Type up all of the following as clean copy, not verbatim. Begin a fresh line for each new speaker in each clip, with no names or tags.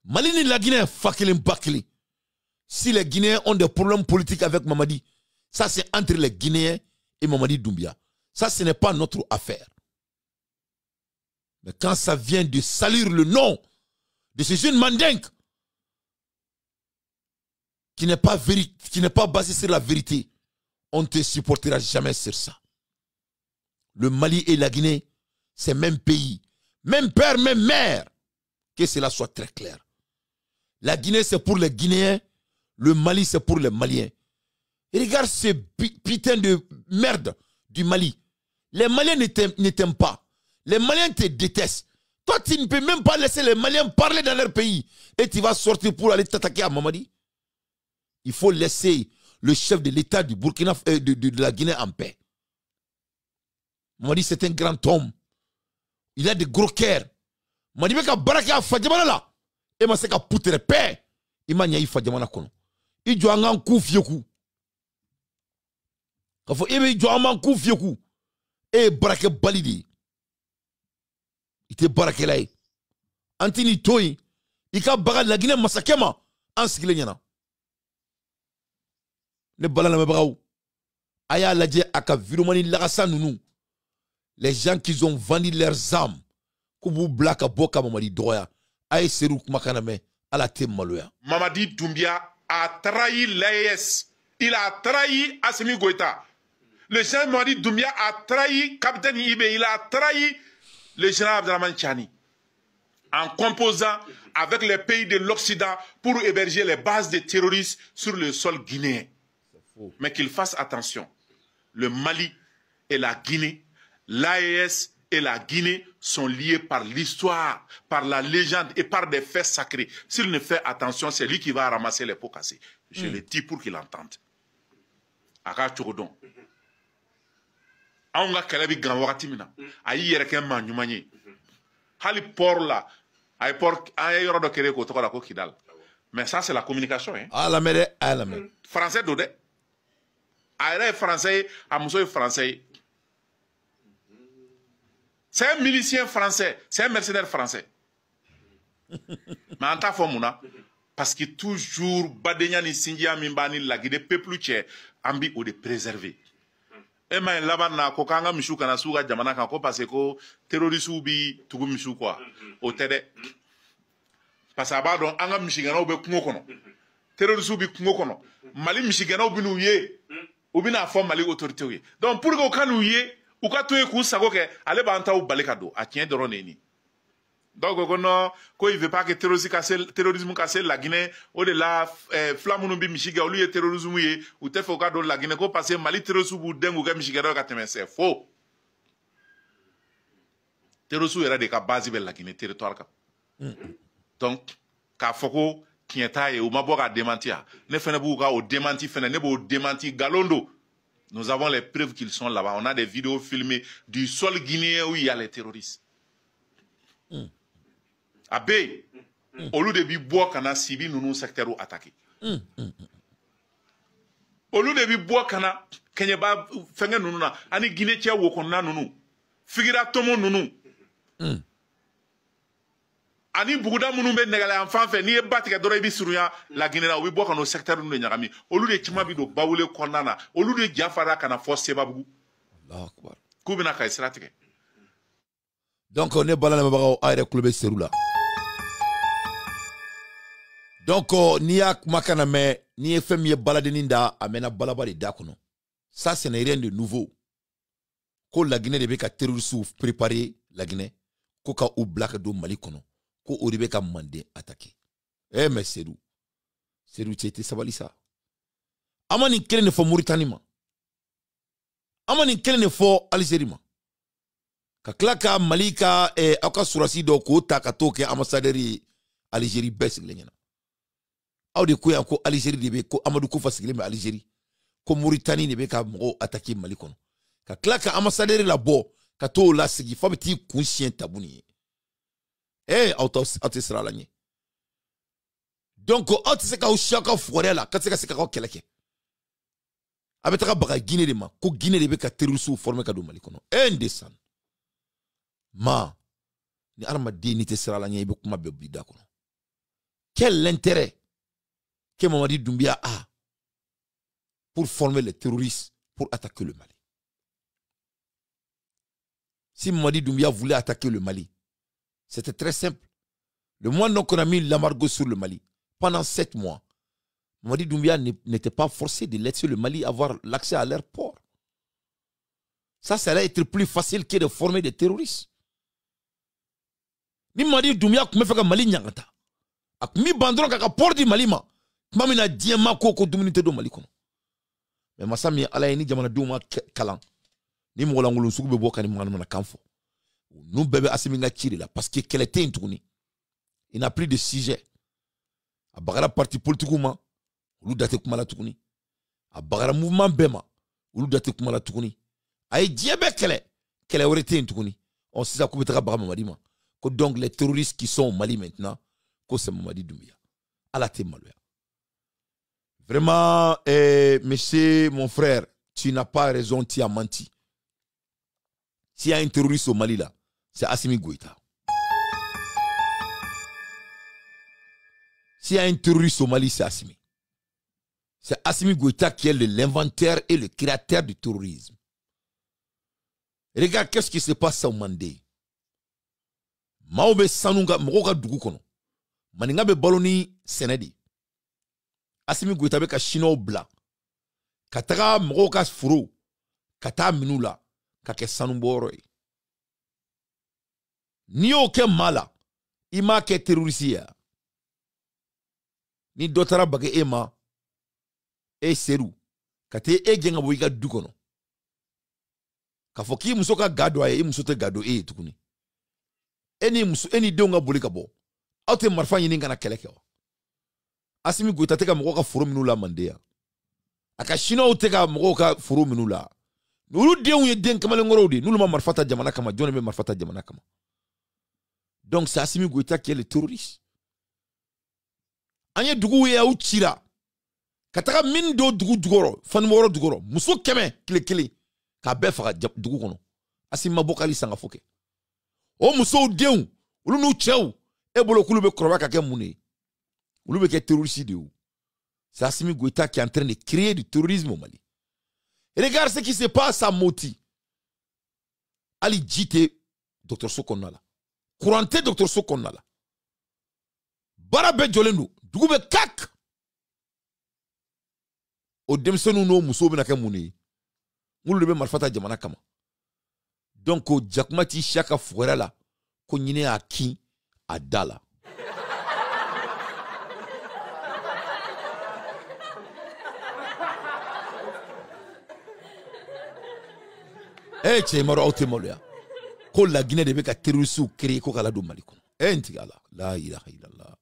Mali ni la Guinée fakelen bakelen. Si les Guinéens ont des problèmes politiques avec Mamadi, ça c'est entre les Guinéens et Mamadi Doumbia. Ça ce n'est pas notre affaire. Mais quand ça vient de salir le nom de ce jeune mandingue qui n'est pas basé sur la vérité, on ne te supportera jamais sur ça. Le Mali et la Guinée, c'est même pays, même père, même mère. Que cela soit très clair. La Guinée, c'est pour les Guinéens. Le Mali, c'est pour les Maliens. Et regarde ce putain de merde du Mali. Les Maliens ne t'aiment pas. Les Maliens te détestent. Toi, tu ne peux même pas laisser les Maliens parler dans leur pays. Et tu vas sortir pour aller t'attaquer à Mamadi. Il faut laisser le chef de l'État du Burkina, de la Guinée en paix. Mamadi, c'est un grand homme. Il a des gros cœurs. Mamadi, il a baraka Fadjamana là. Et ma seka poutre paix. Il m'a nyaï Fadjamana kono. Il doit en coup fieku. Quand il doit en coup fieku. Et baraka balidi. Il te baraka là. Antini Toy. Il a baraka la Guinée masakema. En skileniana. Ne balana me braou. Aya ladje aka virumani lagasa nounou. Les gens qui ont vendu leurs âmes. Kubu blaka boka Mamadi Doya. Aïe Serou Makaname à la thème Maloya.
Mamadi Doumbia a trahi l'AES. Il a trahi Assimi Goïta. Le général Mamadi Doumbia a trahi Capitaine Ibe. Il a trahi le général Abdelrahman Tchani. En composant avec les pays de l'Occident pour héberger les bases des terroristes sur le sol guinéen. Mais qu'il fasse attention. Le Mali et la Guinée, l'AES et la Guinée sont liés par l'histoire, par la légende et par des faits sacrés. S'il ne fait attention, c'est lui qui va ramasser les pots cassés. Je le dis pour qu'il entende. Aka Tchogodon. Aonga Kelebi Grand Wakatimina. Ayi Yereken Manyumanye. Hali port là. Ayi port. Ayi Yorodo Kereko Tokola Kidal. Mais ça, c'est la communication. Hein.
Ah la mère, ah la mère.
Français d'Ode. Aïe français, Amousso français. C'est un milicien français, c'est un mercenaire français. Mais en tant que parce que toujours, Badenya ni Sindia Mimbani la Guinée, peuple tché, ambi ou de préserver. Et mais là-bas, na kokanga mishu kana suga jamana kanko parce que terroriste bi tugu mishu quoi. Au tede. Parce que abado anga mishigana obe kungo kono. Terroriste bi kungo kono. Mali mishigana obi nouye. Obi na forme Mali autorité ouye. Donc pour que kan nouye. Ou quand tu es coup, ça que allez banta ou balekado, à tient de roneni. Donc, quand il veut pas que terrorisme casse la Guinée, au delà, flamounou Michiga, ou lui terrorisme ou te faut cadeau la Guinée, parce que Mali terrorisme ou dengue ou Michiga, c'est faux. Terrorisme est des cas basiques de la Guinée territoire. Donc, quand faut qu'il y ait ou ma boire à démentir, ne fait pas au démenti, fait ne démenti galondo. Nous avons les preuves qu'ils sont là-bas. On a des vidéos filmées du sol guinéen où il y a les terroristes. Abbé, au lieu de bibois kana sibi nous secteur ou attaqué. Au lieu de bibois kana kenyeba fenge nous na ani Guinée tia wokonna nous. Figira tomo nous. Ani buguda munu be negale enfant fait ni batike doro bi suruya la Guinée na obi boka no secteur nu nyagami olu de chima bi do bawule konana olu de jafara kana force babu Allahu akbar kubina ka stratege.
Donc on est balana mabaro aire club serula. Donc ni ak makana me ni fm ye baladeninda amena balabali dakono. Ça ce n'est rien de nouveau. Ko la Guinée de ka terroristes préparer la Guinée ko ka ou black do Mali kono. Ko oribe ka mandé attaquer. Eh mais Serou tete sabalisa. Amani kele ne fo Mauritanie ma. Amani kele ne fo Algérie ma. Ka klaka Malika aka surasi do ko ta ka toke ambassadeur Algérie bes lenyana. Aw de ko yanko Algérie de be ko Amadou Koufa sigile me Algérie. Ko Mauritanie ne be ka mo attaquer Mali kono. Ka klaka ambassadeur la bo ka to la sigi fa beti conscient tabuni. Auto sera la nuit. Donc, auto se ka ushaka forêt là, quand se ka keleke. Abetaka baga Guinée de ma, ko Guinée de be ka terroristes formé ka do Mali kono. Indécent. Ma ni arma di ni te sera la nuit be kuma be bida kono. Quel intérêt que Mamadi Doumbia a pour former les terroristes pour attaquer le Mali? Si Mamadi Doumbia voulait attaquer le Mali, c'était très simple. Le mois qu'on a mis l'embargo sur le Mali, pendant 7 mois, Mamadi Doumbia n'était pas forcé de laisser le Mali avoir l'accès à leur port. Ça allait être plus facile que de former des terroristes. Ni Mamadi Doumbia kume feka Mali nyangata. Ak mi bandron kaka port di Mali ma. Mamina diema koko dumunite do Mali kono. Mais masami ala ni jamana duma kalan. Ni mo langolo suku be boka ni mwana kanfo. Nous bébé Assimi nga tire là parce que qu'elle était intournie. Il n'a plus de sujet. A bagara parti politique ma, olu date kumala tukuni. A bagara mouvement bema, olu date kumala tukuni. Ay diebe qu'elle aurait été intournie. On sait ça kubetaka bagama madima. Que donc les terroristes qui sont au Mali maintenant, que c'est Mamadi Doumbia. À la tête maloya. Vraiment, monsieur, mon frère, tu n'as pas raison, tu as menti. S'il y a un terroriste au Mali là, c'est Assimi Goïta. S'il y a un terroriste au Mali, c'est Assimi. C'est Assimi Goïta qui est l'inventeur et le créateur du terrorisme. Regarde qu'est-ce qui se passe au Mandé. Maobe Sanunga, Moka Dugukono. Maninga be baloni Senedi. Assimi Goïta be ka Chino Bla. Katara Moka Furo. Kata Minula. Kake Sanumboro. Ni aucun mala. Ima ke terroriste. Ni dotara bage ema. E seru. Kate e genga boiga dukono. Kafoki musoka gado aye musote gado e tukuni. Eni donga bolika bo. Aute marfa yini ngana keleke o. Assimi Goïta teka mokoka furo minula mandea. Aka shino uteka mokoka furo minula. Nulu deun ye den kamale ngoro de. Nulu ma marfata jamana kama. Jone me marfata jamana kama. Donc c'est Assimi Goïta qui est le terroriste. Anye dugu ye au tira. Kataka min do dugu dugoro. Fanmoro dugoro. Muso keme kile. Ka befa dugu kono. Assimi mabokali sanga foke. O muso deun. Ulu nu chew. Ebolo kulube kroba kake mune. Ulu be ke terroriste de ou. C'est Assimi Goïta qui est en train de créer du terrorisme au Mali. Et regarde ce qui se passe à Moti. Ali Djite, Dr Sokonnala. Courante Dr Sokonnala. Barabe Jolenu, Dugube Kak. O demsenu no muso benake muni. Ngulu be marfata jamana kama. Donc o jakumati shaka fuera la ko nyine aki adala. Eh che maro autemoloya. Ko la Guinée de beka terroriste créé ko kala do Mali kono. Intigala, la ilaha illallah.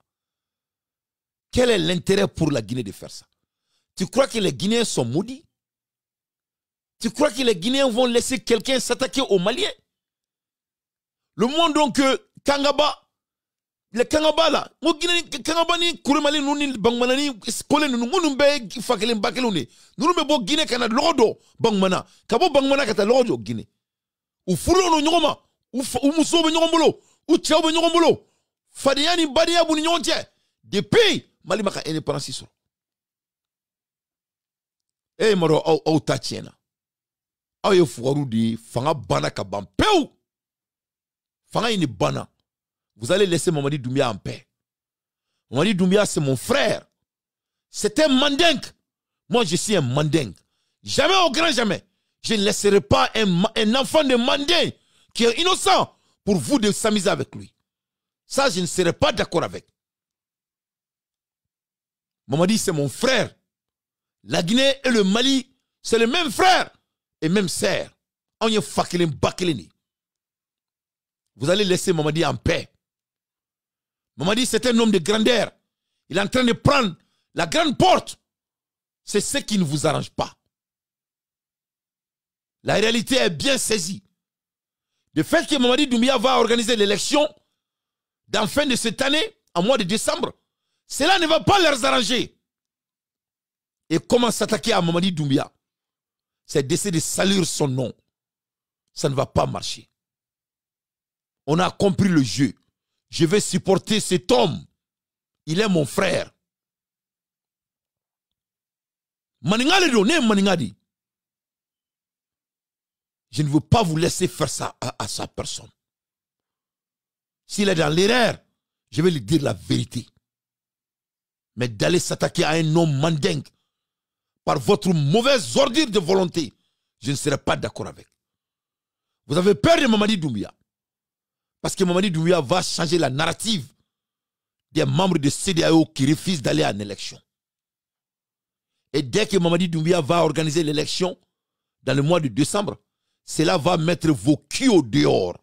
Quel est l'intérêt pour la Guinée de faire ça? Tu crois que les Guinéens sont maudits? Tu crois que les Guinéens vont laisser quelqu'un s'attaquer aux Maliens? Le monde donc Kangaba, les Kangaba là, mo Guinée Kangaba ni Kourimali nuni bangmana ni skole nunu munumbe fakele mbakelone. Nunu be bo Guinée kana lodo bangmana. Kabo bangmana kata lodo Guinée. U fulo no nyoma, u muso be nyombolo, u chao be nyombolo. Fadiani badia bu nyontie. Depuis Mali maka indépendance so. Eh moro au tachiena. Au ye fugaru di fanga bana ka bampeu. Fanga ini bana. Vous allez laisser Mamadi Doumbia en paix. Mamadi Doumbia c'est mon frère. C'est un mandingue. Moi je suis un mandingue. Jamais au grand jamais. Je ne laisserai pas un enfant de mandingue qui est innocent pour vous de s'amuser avec lui. Ça je ne serai pas d'accord avec. Mamadi c'est mon frère. La Guinée et le Mali, c'est le même frère et même sœur. On y est fakelin bakelini. Vous allez laisser Mamadi en paix. Mamadi c'est un homme de grandeur. Il est en train de prendre la grande porte. C'est ce qui ne vous arrange pas. La réalité est bien saisie. Le fait que Mamadi Doumbia va organiser l'élection dans la fin de cette année, en mois de décembre, cela ne va pas leur arranger. Et comment s'attaquer à Mamadi Doumbia? C'est d'essayer de salir son nom. Ça ne va pas marcher. On a compris le jeu. Je vais supporter cet homme Il est mon frère. Maningale do, ne maningadi. Je ne veux pas vous laisser faire ça à sa personne. S'il est dans l'erreur, je vais lui dire la vérité. Mais d'aller s'attaquer à un homme mandingue par votre mauvaise ordure de volonté, je ne serai pas d'accord avec. Vous avez peur de Mamadi Doumbouya. Parce que Mamadi Doumbouya va changer la narrative des membres de CEDEAO qui refusent d'aller en élection. Et dès que Mamadi Doumbouya va organiser l'élection, dans le mois de décembre, cela va mettre vos culs au dehors.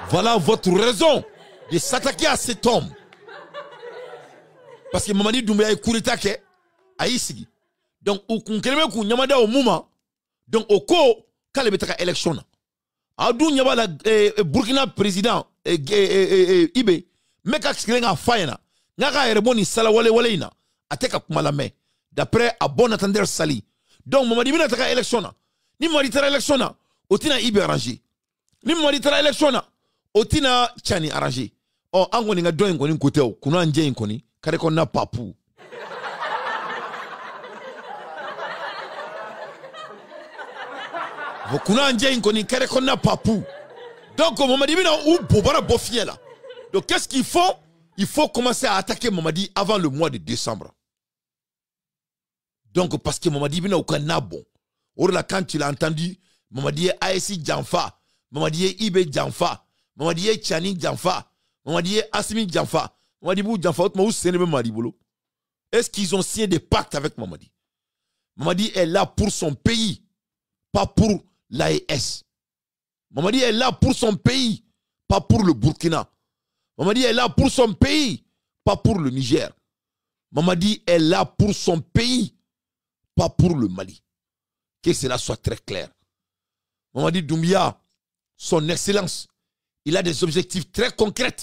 Voilà votre raison de s'attaquer à cet homme. Parce que Mamadi Doumbouya est couritake à Isigi. Donc, au kunkeleme ku nyamada au mouma. Donc, au ko, kale betaka élection. Adou nyabala Burkina président Ibe. Meka kiskilenga fayena. Ngaka ereboni sala wale wale ina. Ateka kumalame. D'après à bon attendeur sali. Donc, Mamadi Bina taka élection. Ni Mamadi tara élection. Otina Ibe arrangé. Ni Mamadi tara élection. Otina Chani arrangé. Oh, angoni nga doyen koni koteo. Kuna anje koni. Kare kona papu. Kuna anje koni kare kona papu. Donc, Mamadi Bina ou bobara bofiela. Donc, qu'est-ce qu'il faut? Il faut commencer à attaquer Mamadi avant le mois de décembre. Donc, parce que Mamadi Bina aucun nabon. Or là, quand tu l'as entendu, Mamadi est ASI Djanfa, Mamadi est Ibe Djanfa, Mamadi est Chani Djanfa, Mamadi est Asimi Djanfa, Mamadi Bou Djanfa, est-ce qu'ils ont signé des pactes avec Mamadi? Mamadi est là pour son pays, pas pour l'AES. Mamadi est là pour son pays, pas pour le Burkina. Mamadi est là pour son pays, pas pour le Niger. Mamadi est là pour son pays, pas pour le Mali. Que cela soit très clair. Mamadi Doumbouya, son excellence, il a des objectifs très concrets.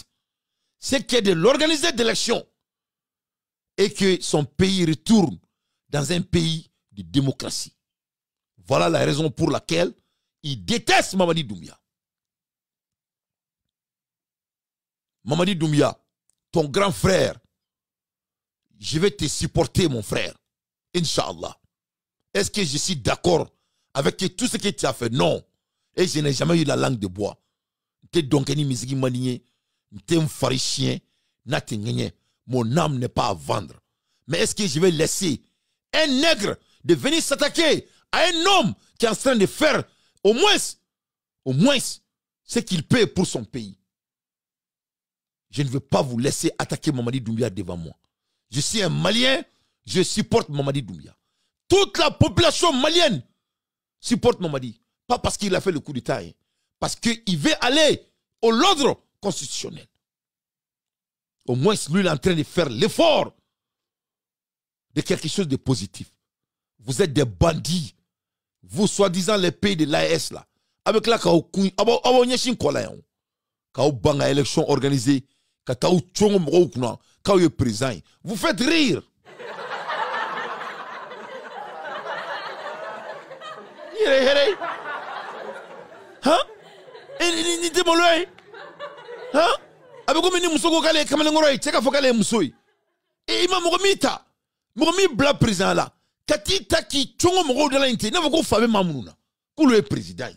C'est qu'il y ait de l'organiser d'élections et que son pays retourne dans un pays de démocratie. Voilà la raison pour laquelle il déteste Mamadi Doumbouya. Mamadi Doumbouya, ton grand frère, je vais te supporter, mon frère. Inch'Allah. Est-ce que je suis d'accord avec tout ce que tu as fait? Non. Et je n'ai jamais eu la langue de bois. Tu es donc un misiki manié, tu es un pharicien, mon âme n'est pas à vendre. Mais est-ce que je vais laisser un nègre de venir s'attaquer à un homme qui est en train de faire au moins ce qu'il paie pour son pays? Je ne veux pas vous laisser attaquer Mamadi Doumbouya devant moi. Je suis un Malien, je supporte Mamadi Doumbouya. Toute la population malienne supporte Mamadi. Pas parce qu'il a fait le coup d'État, hein, parce qu'il veut aller au l'ordre constitutionnel. Au moins, lui, il est en train de faire l'effort de quelque chose de positif. Vous êtes des bandits. Vous, soi-disant, les pays de l'AES, là. Avec la banga élection organisée, présent. Vous faites rire. Hein? Et hein? Avec comme ni musoko kale kamalengoroi teka fokale musoi. Et ima mogomita. Mogomi bla président là. Kati taki chongo mogo de la inte. Na voko fabe mamununa. Pour le président.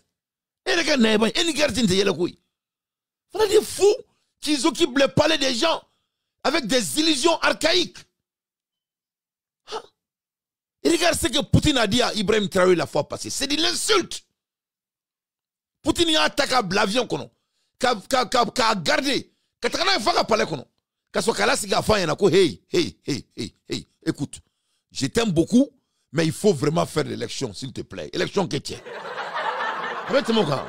Et les gars n'aiment pas. Et les gars disent yela koi. Voilà des fous qui occupent le palais des gens avec des illusions archaïques. Hein? Et regarde ce que Poutine a dit à Ibrahim Traoré la fois passée. C'est de l'insulte. Poutine a attaqué l'avion kono. Ka gardé. Ka takana fa ka palais kono. Ka so kala siga fa yana ko hey. Écoute, je t'aime beaucoup, mais il faut vraiment faire l'élection, s'il te plaît. Élection chrétienne. Avec mon gars.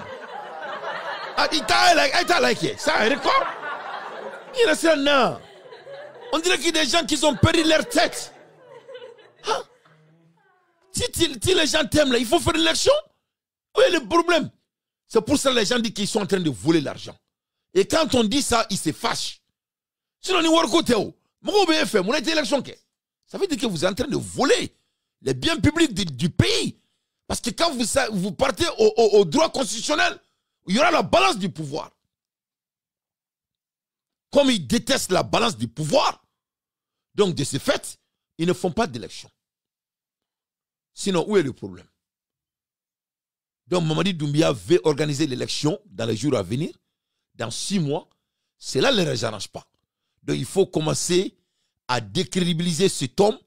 Ah, il t'a liké. Ça un record. Il reste là. On dirait qu'il y a des gens qui ont perdu leur tête. Hein? Si les gens t'aiment là, il faut faire l'élection. Oui, le problème. C'est pour ça que les gens disent qu'ils sont en train de voler l'argent. Et quand on dit ça, ils se fâchent. Sinon, on est côté où mon élection. Ça veut dire que vous êtes en train de voler les biens publics du pays. Parce que quand vous partez au droit constitutionnel, Il y aura la balance du pouvoir. Comme ils détestent la balance du pouvoir, donc de ce fait, ils ne font pas d'élection. Sinon, où est le problème? Donc Mamadi Doumbia veut organiser l'élection dans les jours à venir, dans 6 mois. Cela ne les arrange pas. Donc il faut commencer à décrédibiliser cet homme.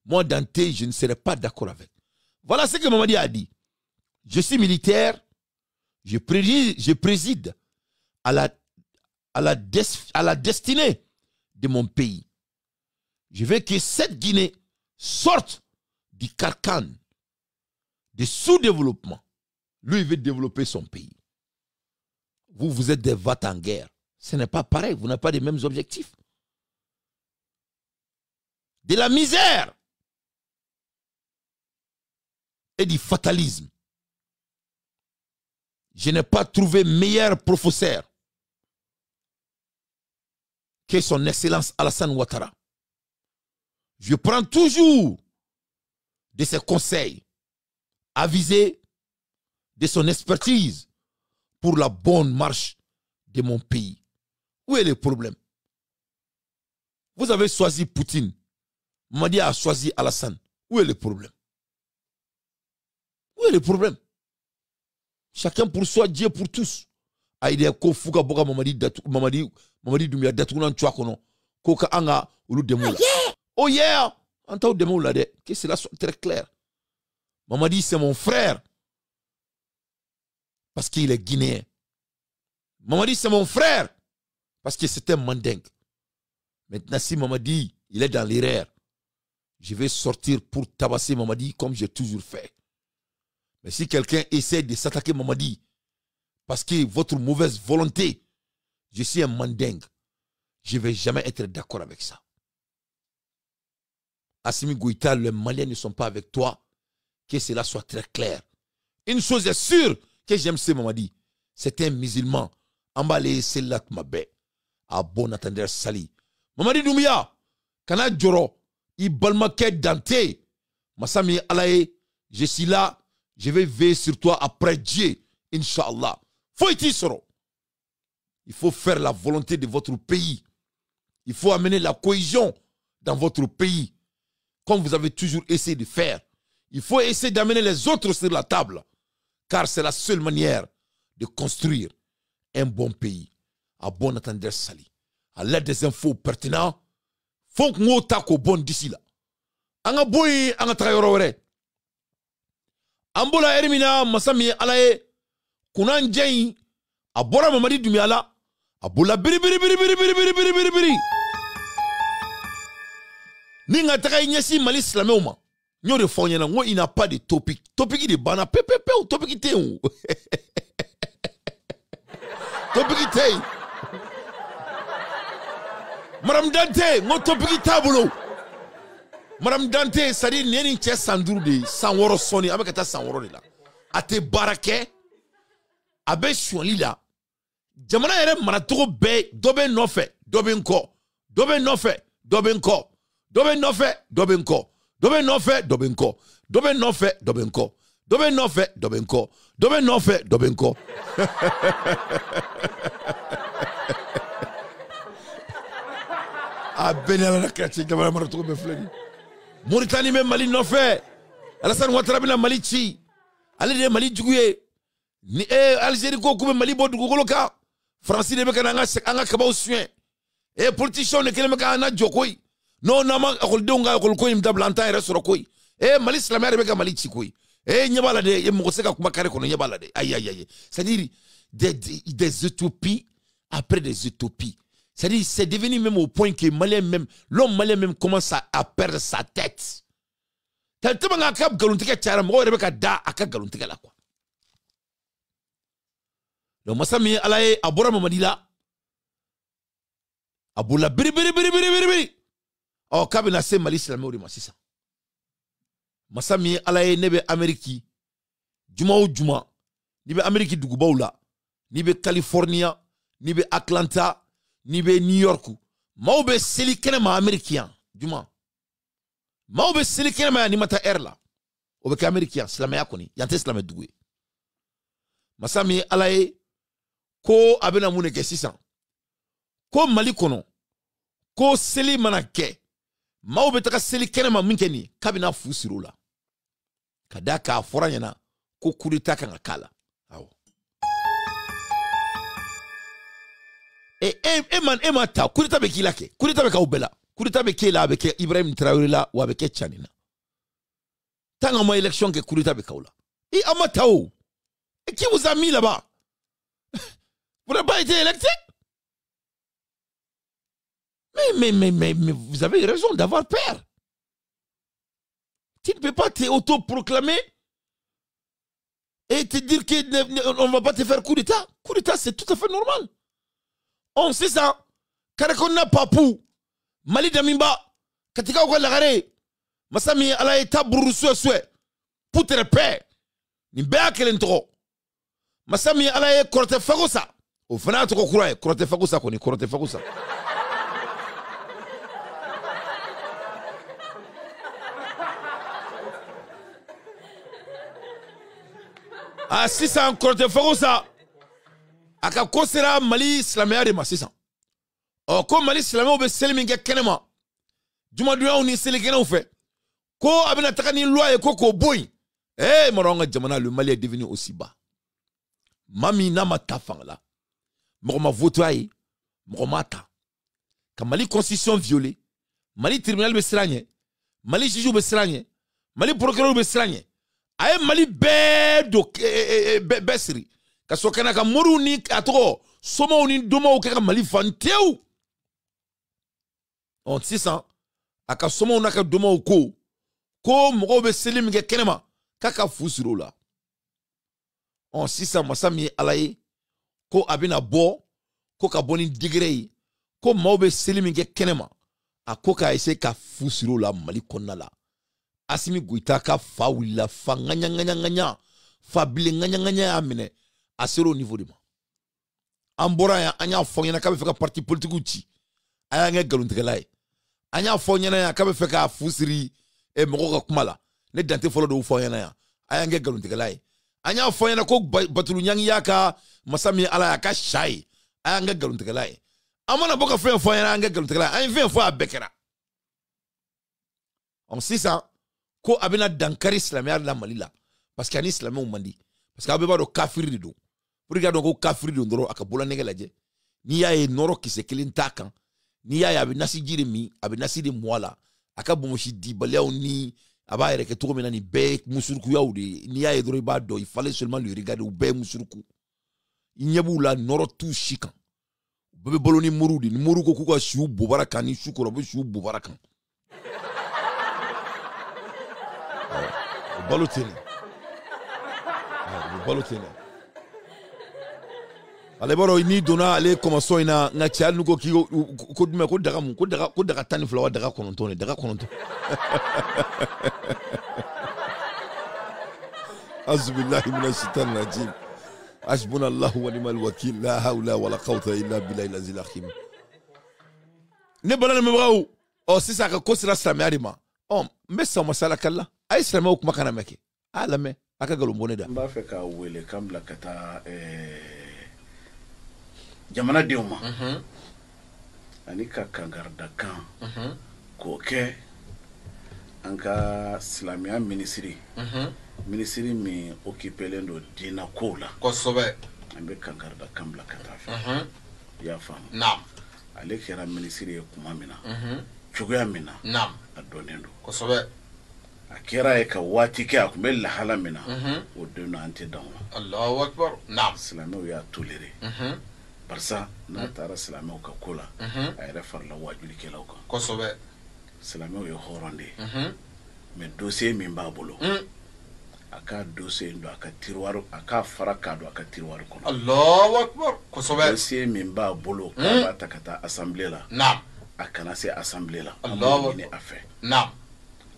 Moi, Dante, je ne serai pas d'accord avec. Voilà ce que Mamadi a dit. Je suis militaire, je préside à la destinée de mon pays. Je veux que cette Guinée sorte du carcan de sous-développement. Lui, il veut développer son pays. Vous, vous êtes des vats en guerre. Ce n'est pas pareil, vous n'avez pas les mêmes objectifs. De la misère et du fatalisme. Je n'ai pas trouvé meilleur professeur que son Excellence Alassane Ouattara. Je prends toujours de ses conseils avisés, de son expertise pour la bonne marche de mon pays. Où est le problème? Vous avez choisi Poutine. Mamadi a choisi Alassane. Où est le problème? Où est le problème? Chacun pour soi, Dieu pour tous. Aïdé ko fuga boga Mamadi Doumbia datounan tchwa kono. Koka anga ulu demoula. Oh yeah! Anta demoula de. Que cela soit très clair. Mamadi c'est mon frère. Parce qu'il est guinéen. Mamadi c'est mon frère. Parce que c'est un mandingue. Maintenant si Mamadi il est dans l'erreur, je vais sortir pour tabasser Mamadi comme j'ai toujours fait. Mais si quelqu'un essaie de s'attaquer Mamadi parce que votre mauvaise volonté, je suis un mandingue, je ne vais jamais être d'accord avec ça. Assimi Goïta, les Maliens ne sont pas avec toi, que cela soit très clair. Une chose est sûre que j'aime ce Mamadi, c'est un musulman. Emballé, c'est là ma baie. À bon attendeur sali. Mamadi Doumbia, kana Djoro, Ibalmake Dante, Massami Alaye, je suis là, je vais veiller sur toi après Dieu, Inch'Allah. Il faut faire la volonté de votre pays. Il faut amener la cohésion dans votre pays, comme vous avez toujours essayé de faire. Il faut essayer d'amener les autres sur la table, car c'est la seule manière de construire un bon pays. À bon attendeur sali. À l'aide des infos pertinentes, faut qu'on tako bon d'ici là. Anga boy, anga trayorore. Ambola erimina masami alaye kunan jay abora Mamadi Doumbia la abola biri ninga taka nyesi Mali islamé uma nyo de fonyana ngo il n'a pas de topic de bana pepe ou topic té ou topic té Madame Dante ngo topic tableau Madame Dante sadi neni che sanduru de sanworo soni avec ta sanworo de la ate barake abe shwali la jamana yere maratogo be dobe nofe dobe nko dobe nofe dobe nko dobe nofe dobe nko dobe nofe dobe nko dobe nofe dobe nko dobe nofe dobe nko dobe nofe dobe nko abenela la kati jamana maratogo be fleni Mauritanie même Mali non fait. Alassane Ouattara bina Mali chi. Allez de Mali djugouye. Ni Algérie ko koube Mali bodu gogoloka. Francis de beka anga kaba soin. Politiciens ne keleme ka na jokoy. Non nama akol donga akol ko imta blanta ere soro koy. Mali islamé beka Mali chi koy. Nyabala de mokoseka kuma kare kono nyabala de. Aïe. C'est-à-dire des utopies après des utopies. C'est-à-dire, c'est devenu même au point que l'homme malien même commence à perdre sa tête. Tellement qu'il y a galuntika tchara, moi Rebecca da aka galuntika la quoi. Donc Massami alaye abora Mamadi la aboula biri. Oh kabina se Mali islamé ori masisa. Massami alaye nebe Ameriki juma ou juma nibe Ameriki dugubaula nibe California nibe Atlanta Nibe New York, maube silikene ma américain, du moins. Maube silikene ma animata erla. Obeke américain, slamé akoni, yante slamé doué. Masami alaye, ko abena mun ke sisan ko Mali kono ko seli mana ke maaw be taga seli kenema min ke ni kabina fu siro la kada ka fora ɲana ko coup d'état kan ka kala awo man ta coup d'état be kila ke coup d'état be ka ubela coup d'état be kila be ke Ibrahim Traoré la wa be ke Tchanina tanga ma élection ke coup d'état be kaula et amatao et qui vous a mis là-bas? Vous n'avez pas été électé? Mais vous avez raison d'avoir peur. Tu ne peux pas t'auto-proclamer et te dire qu'on ne va pas te faire coup d'état. Coup d'état, c'est tout à fait normal. On sait ça. Karakonna Papou, Mali Damimba, Katika Oukalagare, Masami ala eta Bourou-Soué, Poutre Père, Nimbea Kelentro, Masami ala e Korote Fagosa, au Fanato Kokura, Korote Fagosa, Koni Korote Fagosa. A 600 Korote Fagosa, aka kosera Mali Islamia de ma 600. O ko Mali Islamia be seliminge kenema. Juma duya ni selikena ou fait. Ko abina takani loi e koko boy. Moronga jamana le Mali est devenu aussi bas. Mami na matafang la. Mokoma votoye, mokoma ta. Ka Mali constitution violée, Mali tribunal be sranye, Mali juge be sranye, Mali procureur be sranye. Aye Mali bedo besri. Ka sokana ka moru ni atoko somo ni doma o ka Mali fanteu. On 600 aka somo na ka doma o ko mogo be selim ge kenema kaka fusiro la. On 600 masami alaye ko abina bo ko ka boni degré ko maube selim ge kenema akoka ese ka fusiro la Mali konna la. Asimi Goïta ka fa willa fa nganya fa bile nganya amene asero au niveau de ma ambora ya anya fonyana ka be feka parti politique uti aya nge galuntegelay anya fonyana ya ka be feka fusiri e moko ka kumala ne dante folo do fonyana ya aya nge galuntegelay anya fonyana ko batulu nyangi yaka masami ala ya ka shai aya nge galuntegelay amana boka fonyana nge galuntegelay aya vient fois bekera on 600 ko abina dankari islamiyar la Mali la parce que ani islamiyar mandi parce que abeba do kafiri de do pour regarder ko kafiri do ndoro akabola nege laje ni ya e noro kise kelin takan ni ya abi nasi jire mi abi nasi de mwala akabomoshi di balea ni aba ere ke to mena ni be musurku yaudi ni ya e doro ba do il fallait seulement lui regarder ou be musurku inyebu la noro tout chikan bebe boloni murudi ni muruko kuko shu bobaraka ni shukoro bo shu bobaraka balotene balotene ale baro ni dona ale commenço ina nga tial nuko ki ko dum ko daga mun ko daga tani flawa daga kononto azbillahi minash shaitanir rajim hasbunallahu wa ni'mal wakeel la hawla wala quwwata illa billahi al-azil hakim ne balana me brawo o sisa ka ko sira samarima o messa masala kala ay sira me kuma kana meke alame aka galo boneda
mba fe ka wele kambla kata jamana dioma ani ka kangarda kan ko ke anka islamia ministry ministry mi occupé ndo dina kola
ko sobe
ambe kangarda kambla kata fe ya fam
naam
ale kera ministry kuma mina chugoya mina
naam
adonendo
ko sobe
akira e ka wati ke akumbe la halamina o dona ante dawo
Allahu akbar naam
islamia ya tolere barsa na tara islamia ka kola ay refar la wajuli ke lawka
ko sobe
islamia yo horonde mais dossier min ba bolo aka dossier ndo aka tiroir aka faraka do aka tiroir kono
Allahu akbar ko sobe
dossier min ba bolo ka ba takata assemblée la
naam
akana se assemblée la
Allahu
akbar affaire
naam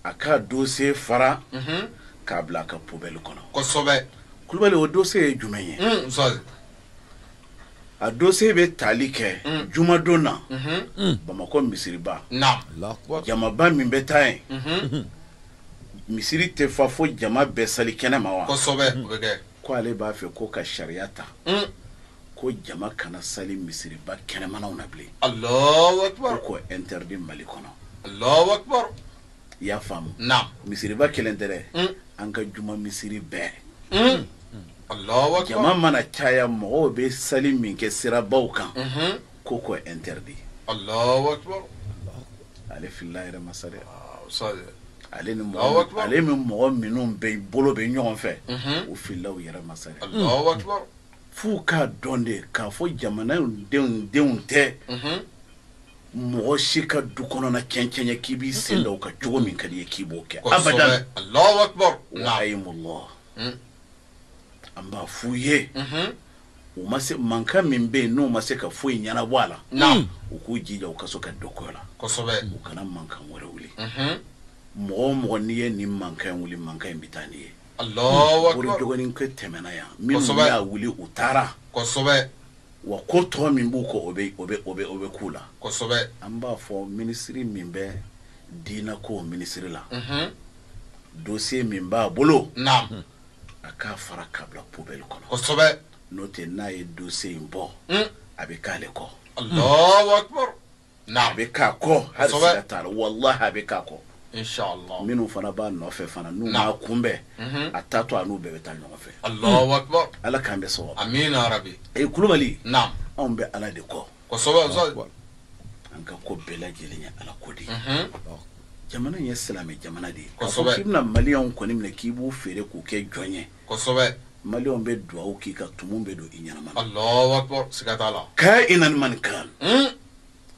aka dossier fara ka bla ka poubelle kono
ko sobe
kulbale o dossier jumenye
so
a dossier be tali ke juma donna bamako misiriba
naam
jama ba min be tay misiri te fa fo jama be sali kene ma wa
ko sobe
ko ale ba fe ko ka shariata ko ko jama kana sali misiri ba kɛnɛmanaw na bilen.
Allahu akbar.
Ko interdit Mali kɔnɔ.
Allahu akbar.
I y'a faamu.
Naam.
Misiri ba kelen tɛ dɛ. An ka juma misiri bɛɛ.
Allahu akbar.
Jama mana caya mɔgɔw bɛ sali min kɛ sirabaw kan. Ko interdit.
Allahu akbar.
Ale filila yɛrɛ masa dɛ. Ale min mɔgɔ minnu bɛ bolo bɛ ɲɔgɔn fɛ. O filila u yɛrɛ masa dɛ.
Allahu akbar.
F'u k'a dɔn de k'a fɔ jamanadenw tɛ. Mɔgɔ si ka du kɔnɔna cɛncɛn k'i b'i sen da u ka cogo min ka di ye k'i b'o kɛ.
Abadan. Allahu akbar.
Wahayimullah. An b'a f'u ye. U ma se mankan min bɛ yen n'u ma se ka foyi ɲɛnabɔ a la. U k'u jija u ka so ka dɔ kɔ la.
Kosɛbɛ.
U kana mankan wɛrɛ wuli. Mɔgɔ o mɔgɔ n'i ye nin mankan wuli mankan in bɛ taa n'i ye.
Allahu akbar.
Bori dɔgɔnin kɛ tɛmɛna yan minnu y'a wuli u taara.
Kosɛbɛ.
Wa ko tɔ min b'u kɔ o bɛ k'u la.
Kosɛbɛ.
An b'a fɔ minisiri min bɛ diinɛ ko minisiri la. Dossier min b'a bolo.
Naam.
A k'a fara k'a bila poubelle kɔnɔ.
Kosɛbɛ.
N'o tɛ n'a ye dossier in bɔ. A bɛ k'ale kɔ.
Allahu akbar. Naam.
A bɛ k'a kɔ hali siga t'a la walahi a bɛ k'a kɔ.
Inshallah.
Minnu fana b'a nɔfɛ fana n'u m'a kunbɛn a taa to a n'u bɛɛ bɛ taa ɲɔgɔn fɛ.
Allahu akbar.
Ala k'an bɛ sɔrɔ.
Amina rabi.
Kulubali.
Naam.
Anw bɛ Ala de kɔ.
Kosɛbɛ.
An ka ko bɛɛ lajɛlen ye Ala ko de ye. Jamana in ye silamɛ jamana de ye.
Kosɛbɛ.
K'i bɛna maliyɛnw kɔni minɛ k'i b'u feere k'u kɛ jɔn ye.
Kosɛbɛ.
Maliyɛnw bɛ duwawu k'i ka tumu bɛ don i ɲɛnama na.
Allahu akbar. Siga t'a la.
Ka'inan man kan.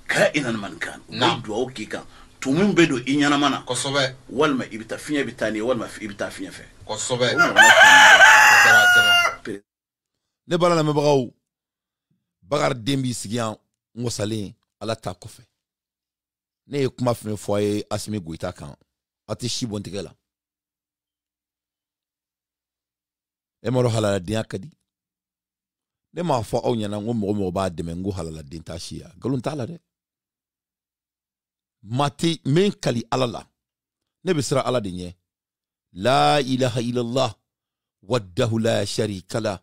Ka'inan man kan. U bɛ duwawu k'i kan. Tumu bɛ don i ɲɛnama na.
Kosɛbɛ.
Walima i bɛ taa fiɲɛ bɛ taa n'i ye walima i bɛ taa fiɲɛ fɛ.
Kosɛbɛ.
Ne bala lamɛnbagaw Bakari den b'i sigi yan n wasalen Ala ta kɔfɛ. Ne ye kuma fɛn fɔ a ye Asimi Goyita kan a tɛ si bɔn tigɛ la. E ma dɔn halaladenya ka di. Ne m'a fɔ aw ɲɛna n ko mɔgɔ mɔgɔ b'a dɛmɛ n ko halaladen t'a si ya nkalon t'a la dɛ. Mati min kali Ala la ne bɛ siran Ala de ɲɛ. La ilaha illallah wahdahu la sharika lah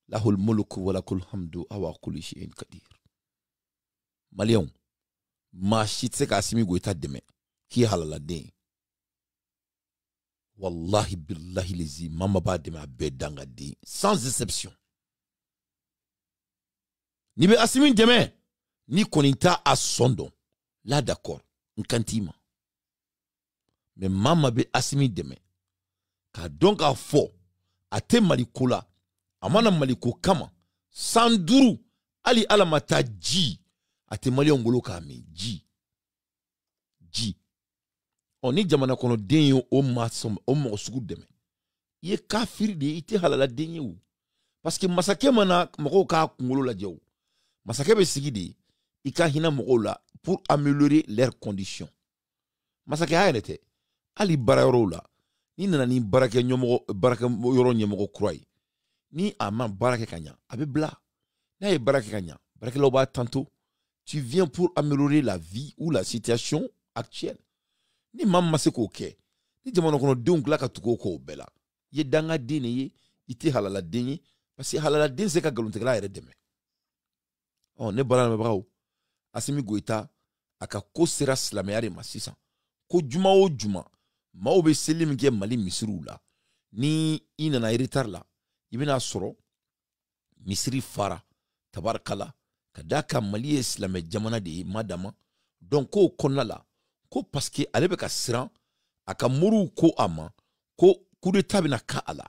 lahul mulku wa lakul hamdu wa kulli shay'in qadir. Maliyɛnw maa si tɛ se ka Asimi Goyita dɛmɛ k'i ye halaladen. Wallahi billahi lezi mama b'a dɛmɛ a bɛɛ dangaden sans exception. Ni bɛ Asimi dɛmɛ ni kɔni t'a a sɔn dɔn là d'accord n kan t'i ma. Mais mama bɛ Asimi dɛmɛ k'a dɔn k'a fɔ a tɛ Maliko la a mana Maliko kama 105 hali Ala ma taa ji a tɛ maliyɛnw bolo k'a min ji. Ni jamana kɔnɔ den ye o mɔgɔ sugu dɛmɛ i ye kafiri de ye i tɛ halaladen ye o. Parce que masakɛ mana mɔgɔw k'a kunkolo lajɛ o masakɛ bɛ sigi de i ka hinɛ mɔgɔw la pour améliorer leurs conditions. Masakɛya yɛrɛ tɛ hali baarayɔrɔw la ni nana ni baarakɛ yɔrɔ ɲɛmɔgɔ kura ye ni a ma baara kɛ ka ɲa a bɛ bila. N'a ye baara kɛ ka ɲa baarakɛlaw b'a tanto. Tu viens pour améliorer la vie ou la situation actuelle. Ni maa ma se k'o kɛ ni jamana kɔnɔdenw tila ka tugu o kɔ o bɛɛ la i ye dangaden de ye i tɛ halaladen ye parce que halaladen se ka nkalontigɛla yɛrɛ dɛmɛ. Ne bala lamɛnbagaw Asimi Goyita a ka ko sera silamɛya de ma sisan ko juma o juma maaw bɛ seli min kɛ Mali misiriw la ni i nana retard la i bɛna sɔrɔ misiri fara tabarikala ka d'a kan Mali ye silamɛ jamana de ye madama donc k'o kɔnɔna la ko parce que ale bɛ ka siran a ka moriw ko a ma ko coup d'état bɛna ka a la.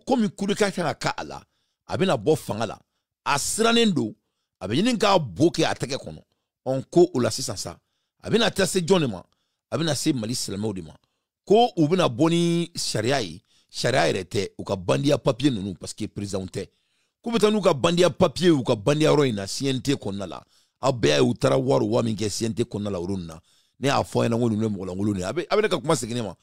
Komi coup d'état kan ka ka a la a bɛna bɔ fanga la a sirannen don a bɛ ɲini k'a bo kɛ a tɛgɛ kɔnɔ. Ko o la sisan sa a bɛna taa se jɔn de ma a bɛna se Mali silamɛw de ma ko u bɛna bɔ ni sariya ye sariya yɛrɛ tɛ u ka bandiya papier ninnu parce que président tɛ k'u bɛ taa n'u ka bandiya papier u ka bandiya yɔrɔ in na CNT kɔnɔna la aw bɛɛ y'u taara wari min kɛ CNT kɔnɔna la olu na ne y'a fɔ ɲɛna ko ninnu ye mɔgɔlankolon de a bɛ ne ka kuma segin ne ma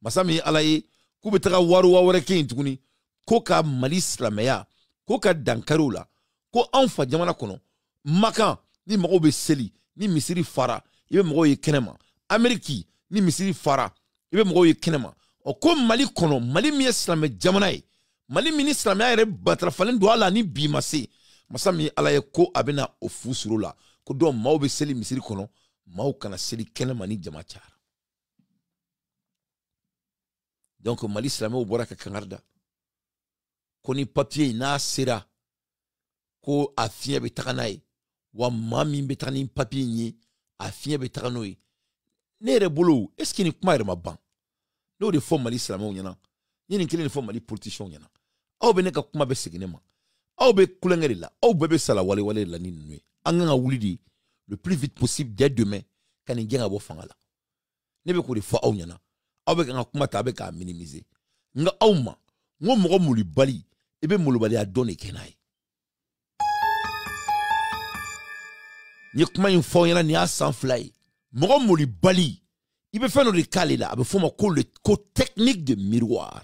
masa min ye Ala ye k'u bɛ taga wari wɛrɛ kɛ yen tuguni ko ka Mali silamɛya ko ka dankariw la ko anw fa jamana kɔnɔ Makan ni mɔgɔw bɛ seli ni misiri fara i bɛ mɔgɔw ye kɛnɛma Amérique ni misiri fara i bɛ mɔgɔw ye kɛnɛma ko Mali kɔnɔ Mali min ye silamɛ jamana ye Mali min ni silamɛya yɛrɛ batarafalen don a la ni bi ma se masami ala ye ko abena o fusuro la ko do maw be seli misiri kono maw kana seli kenema ni jama cara. Donc Mali Islamé bora ka kangarda ko ni papier na sera ko afia be takanaye wa mami be takani papier ni afia be takanoy nere bolo est-ce que ni kuma re maban no de fo Mali Islamé nyana ni kile ni fo Mali politicien nyana aw be ne ka kuma be seginema aw be kulengere la aw be sala wale wale la ni nwe anga wulidi le plus vite possible dès demain kan ngenga bo fangala ne be ko de fo aw nyana aw be kan kuma ta be ka minimiser nga awma ngo mo muli bali ebe mulu bali a donné kenai ni kuma in fo nyana ni a sans fly mo muli bali ibe fait no de kale la abe fo ma ko le ko technique de miroir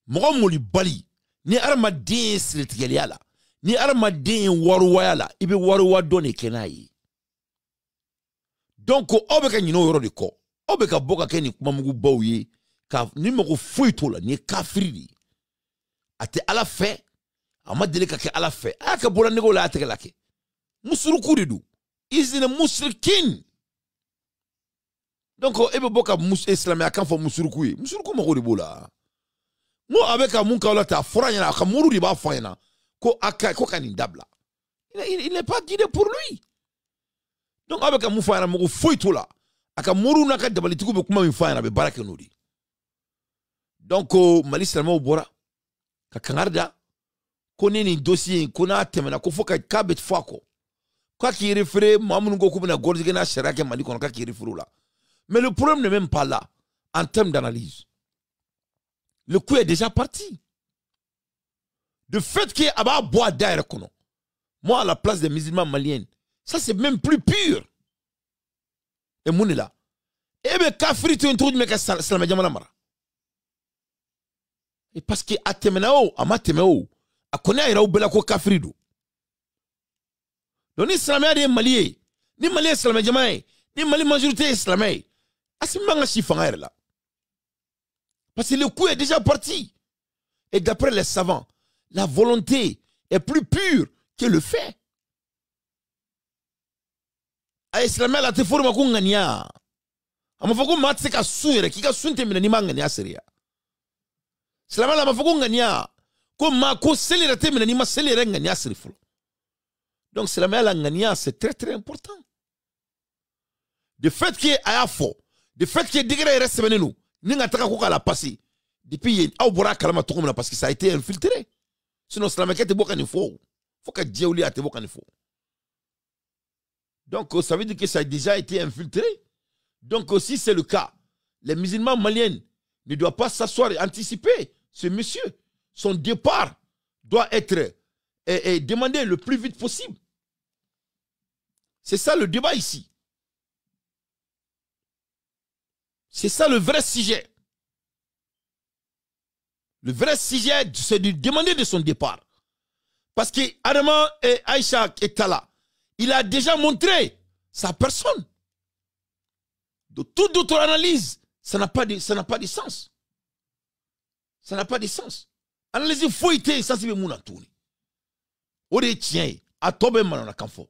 mo muli bali ni arma din sirtigeliala ni arma din warwala ibe warwa donné kenai donc obe ka nyino yoro de ko obe ka boka ke ni kuma mugu bawye ka ni mako foi to la ni kafiri ate ala fe ama dele ka ke ala fe aka bola nego la ate la ke musuruku de du izina musrikin donc ebe boka mus islamé akan fo musuruku mako de bola mo avec a mun ka la ta foranya ka muru di ba fanya ko aka ko kan dabla il n'est pas guidé pour lui donc avec a mu fanya mako foi to la aka muru na ka dabalitiku be kuma mi fanya be barake nodi donc Mali Islamé bora ka kangarda ko ni dossier ko na temena ko foka kabet fako quoi qui référé mamun go ko na gordige na sharake Mali kono ka qui référé là mais le problème n'est même pas là en termes d'analyse. Le coup est déjà parti. De fait qu'il y a bois d'air kono, moi à la place des musulmans maliens, ça c'est même plus pur. Et mon est là. Et bien kafri tu introduis mais que salam jamana mara. Et parce que atemenao amatemeo akona ira ubela ko kafri do. Donc ni salamé des maliens, ni maliens salam jamana, ni mali majorité islamée. Asimanga chifanga là. Parce que le coup est déjà parti. Et d'après les savants, la volonté est plus pure que le fait. A islamé la te forma ko ngania. Amafako matse ka suire ki ka sunte mina ni mangania seria. Islamé la mafako ngania ko ma ko selera te mina ni ma selera ngania seriful. Donc islamé la ngania c'est très très important. De fait que aya fo, de fait que degré reste benenu, ni ngataka ko la passer. Depuis au bora kalama to parce que ça a été infiltré. Sinon islamé te boka ni fo. Faut que Dieu a te boka ni fo. Donc ça veut dire que ça a déjà été infiltré. Donc si c'est le cas, les musulmans maliens ne doivent pas s'asseoir et anticiper ce monsieur. Son départ doit être demandé le plus vite possible. C'est ça le débat ici. C'est ça le vrai sujet. Le vrai sujet, c'est de demander de son départ. Parce que Adama et Aïcha et Tala, il a déjà montré sa personne. De toute autre analyse, ça n'a pas de sens. Ça n'a pas de sens. Analyse fouillée, ça c'est mon tourné. Ode tient, à tomber mal en campo.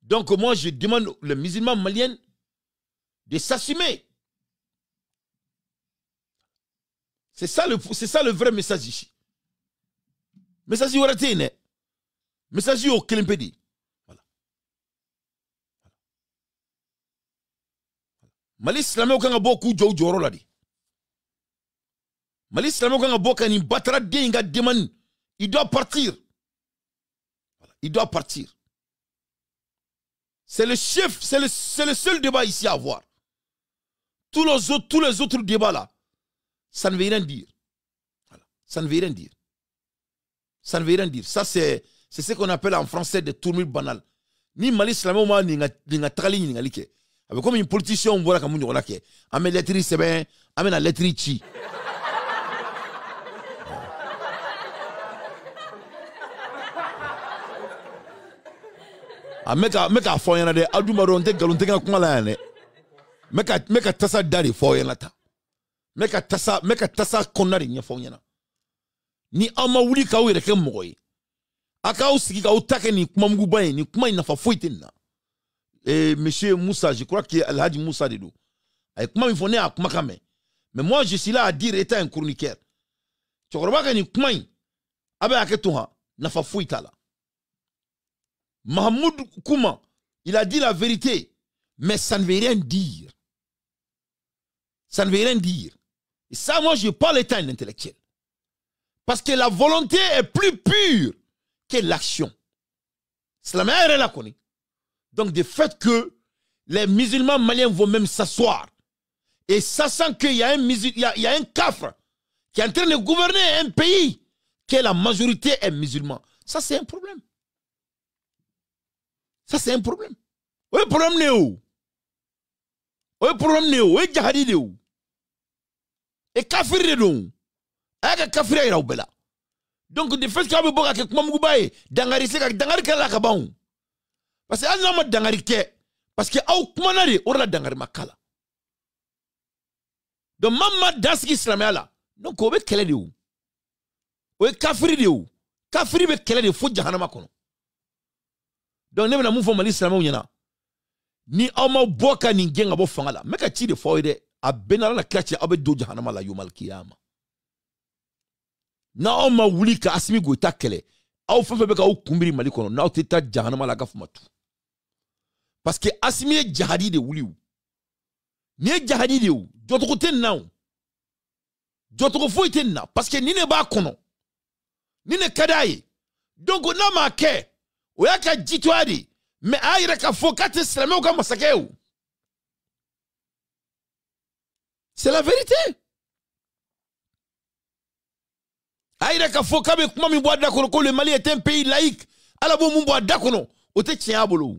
Donc moi je demande les musulmans maliens de s'assumer. C'est ça le vrai message ici. Message au raté, message au Kelimpedi. Voilà. Mali Islamé au beaucoup de joro là dit. Mali Islamé au beaucoup ni battra denga demande. Il doit partir. Voilà. Il doit partir. C'est le chef, c'est le seul débat ici à avoir. Tous les autres débats là, ça ne veut rien dire. Voilà. Ça ne veut rien dire. Ça ne veut rien dire. Ça, c'est ce qu'on appelle en français des tournures banales. Ni Mali Islamé, ni nga trali ni nga like. Avec comme une politicien, on voit comme on a que. Amène lettre c'est bien, amène la lettre chi. Meka foyana de aduma ronte galunte nga kumala ne. Meka tasa dari foyana ta. Meka tasa konari nya foyana. Ni ama wuli ka wire ke mogoy. aka usiki ka utake ni kuma muguba ni kuma inafa foitenna monsieur Moussa, je crois que Al Hadji Moussa Dedo avec kuma mifone a kuma kame. Mais moi je suis là à dire étant un chroniqueur tu crois que ni kuma abe aketuha nafa foitala. Mahmoud Kouma il a dit la vérité mais ça ne veut rien dire. Ça ne veut rien dire. Et ça moi je parle étant un intellectuel. Parce que la volonté est plus pure que l'action. C'est la meilleure là qu'on est. Donc, du fait que les musulmans maliens vont même s'asseoir et sachant qu'il y a un kafre qui est en train de gouverner un pays que la majorité est musulman, ça c'est un problème. Ça c'est un problème. Oui, problème néo. Oui, problème néo. Oui, jahadi néo. Et kafir néo. Aka kafir ira ubela. Donc, du fait qu'il y a beaucoup de gens qui dangari seka dangari kala kabaou. Parce que Allah m'a dangari ke parce que au kumanari orla dangari makala. Donc mamma daski islamia la. Donc obe kele de ou. Obe kafiri de ou. Kafiri be kele de fo jahannama kono. Donc ne na mu fo mali islamia nyana. Ni awma boka ni genga bo fangala. Meka chi de fo de abenala na klachi abe do jahannama la yomal kiyama. Na awma wuli ka asimi go takele. Aw fa be ka o kumbiri mali kono. Na o teta jahannama la gafumatu. Parce que asimi est jihadi de wuliou. Ni est jihadi de ou. D'autres côté non. D'autres fois il na. Parce que ni ne ba kono. Ni ne kadaye. Donc on a marqué. Ou y'a ka jitouadi. Mais aïe ka fokate islamé ou ka masake ou. C'est la vérité. Aïe ka fokate kuma mi bois d'akono. Le Mali est un pays laïque. Ala bo mu bois d'akono. O te tien abolo.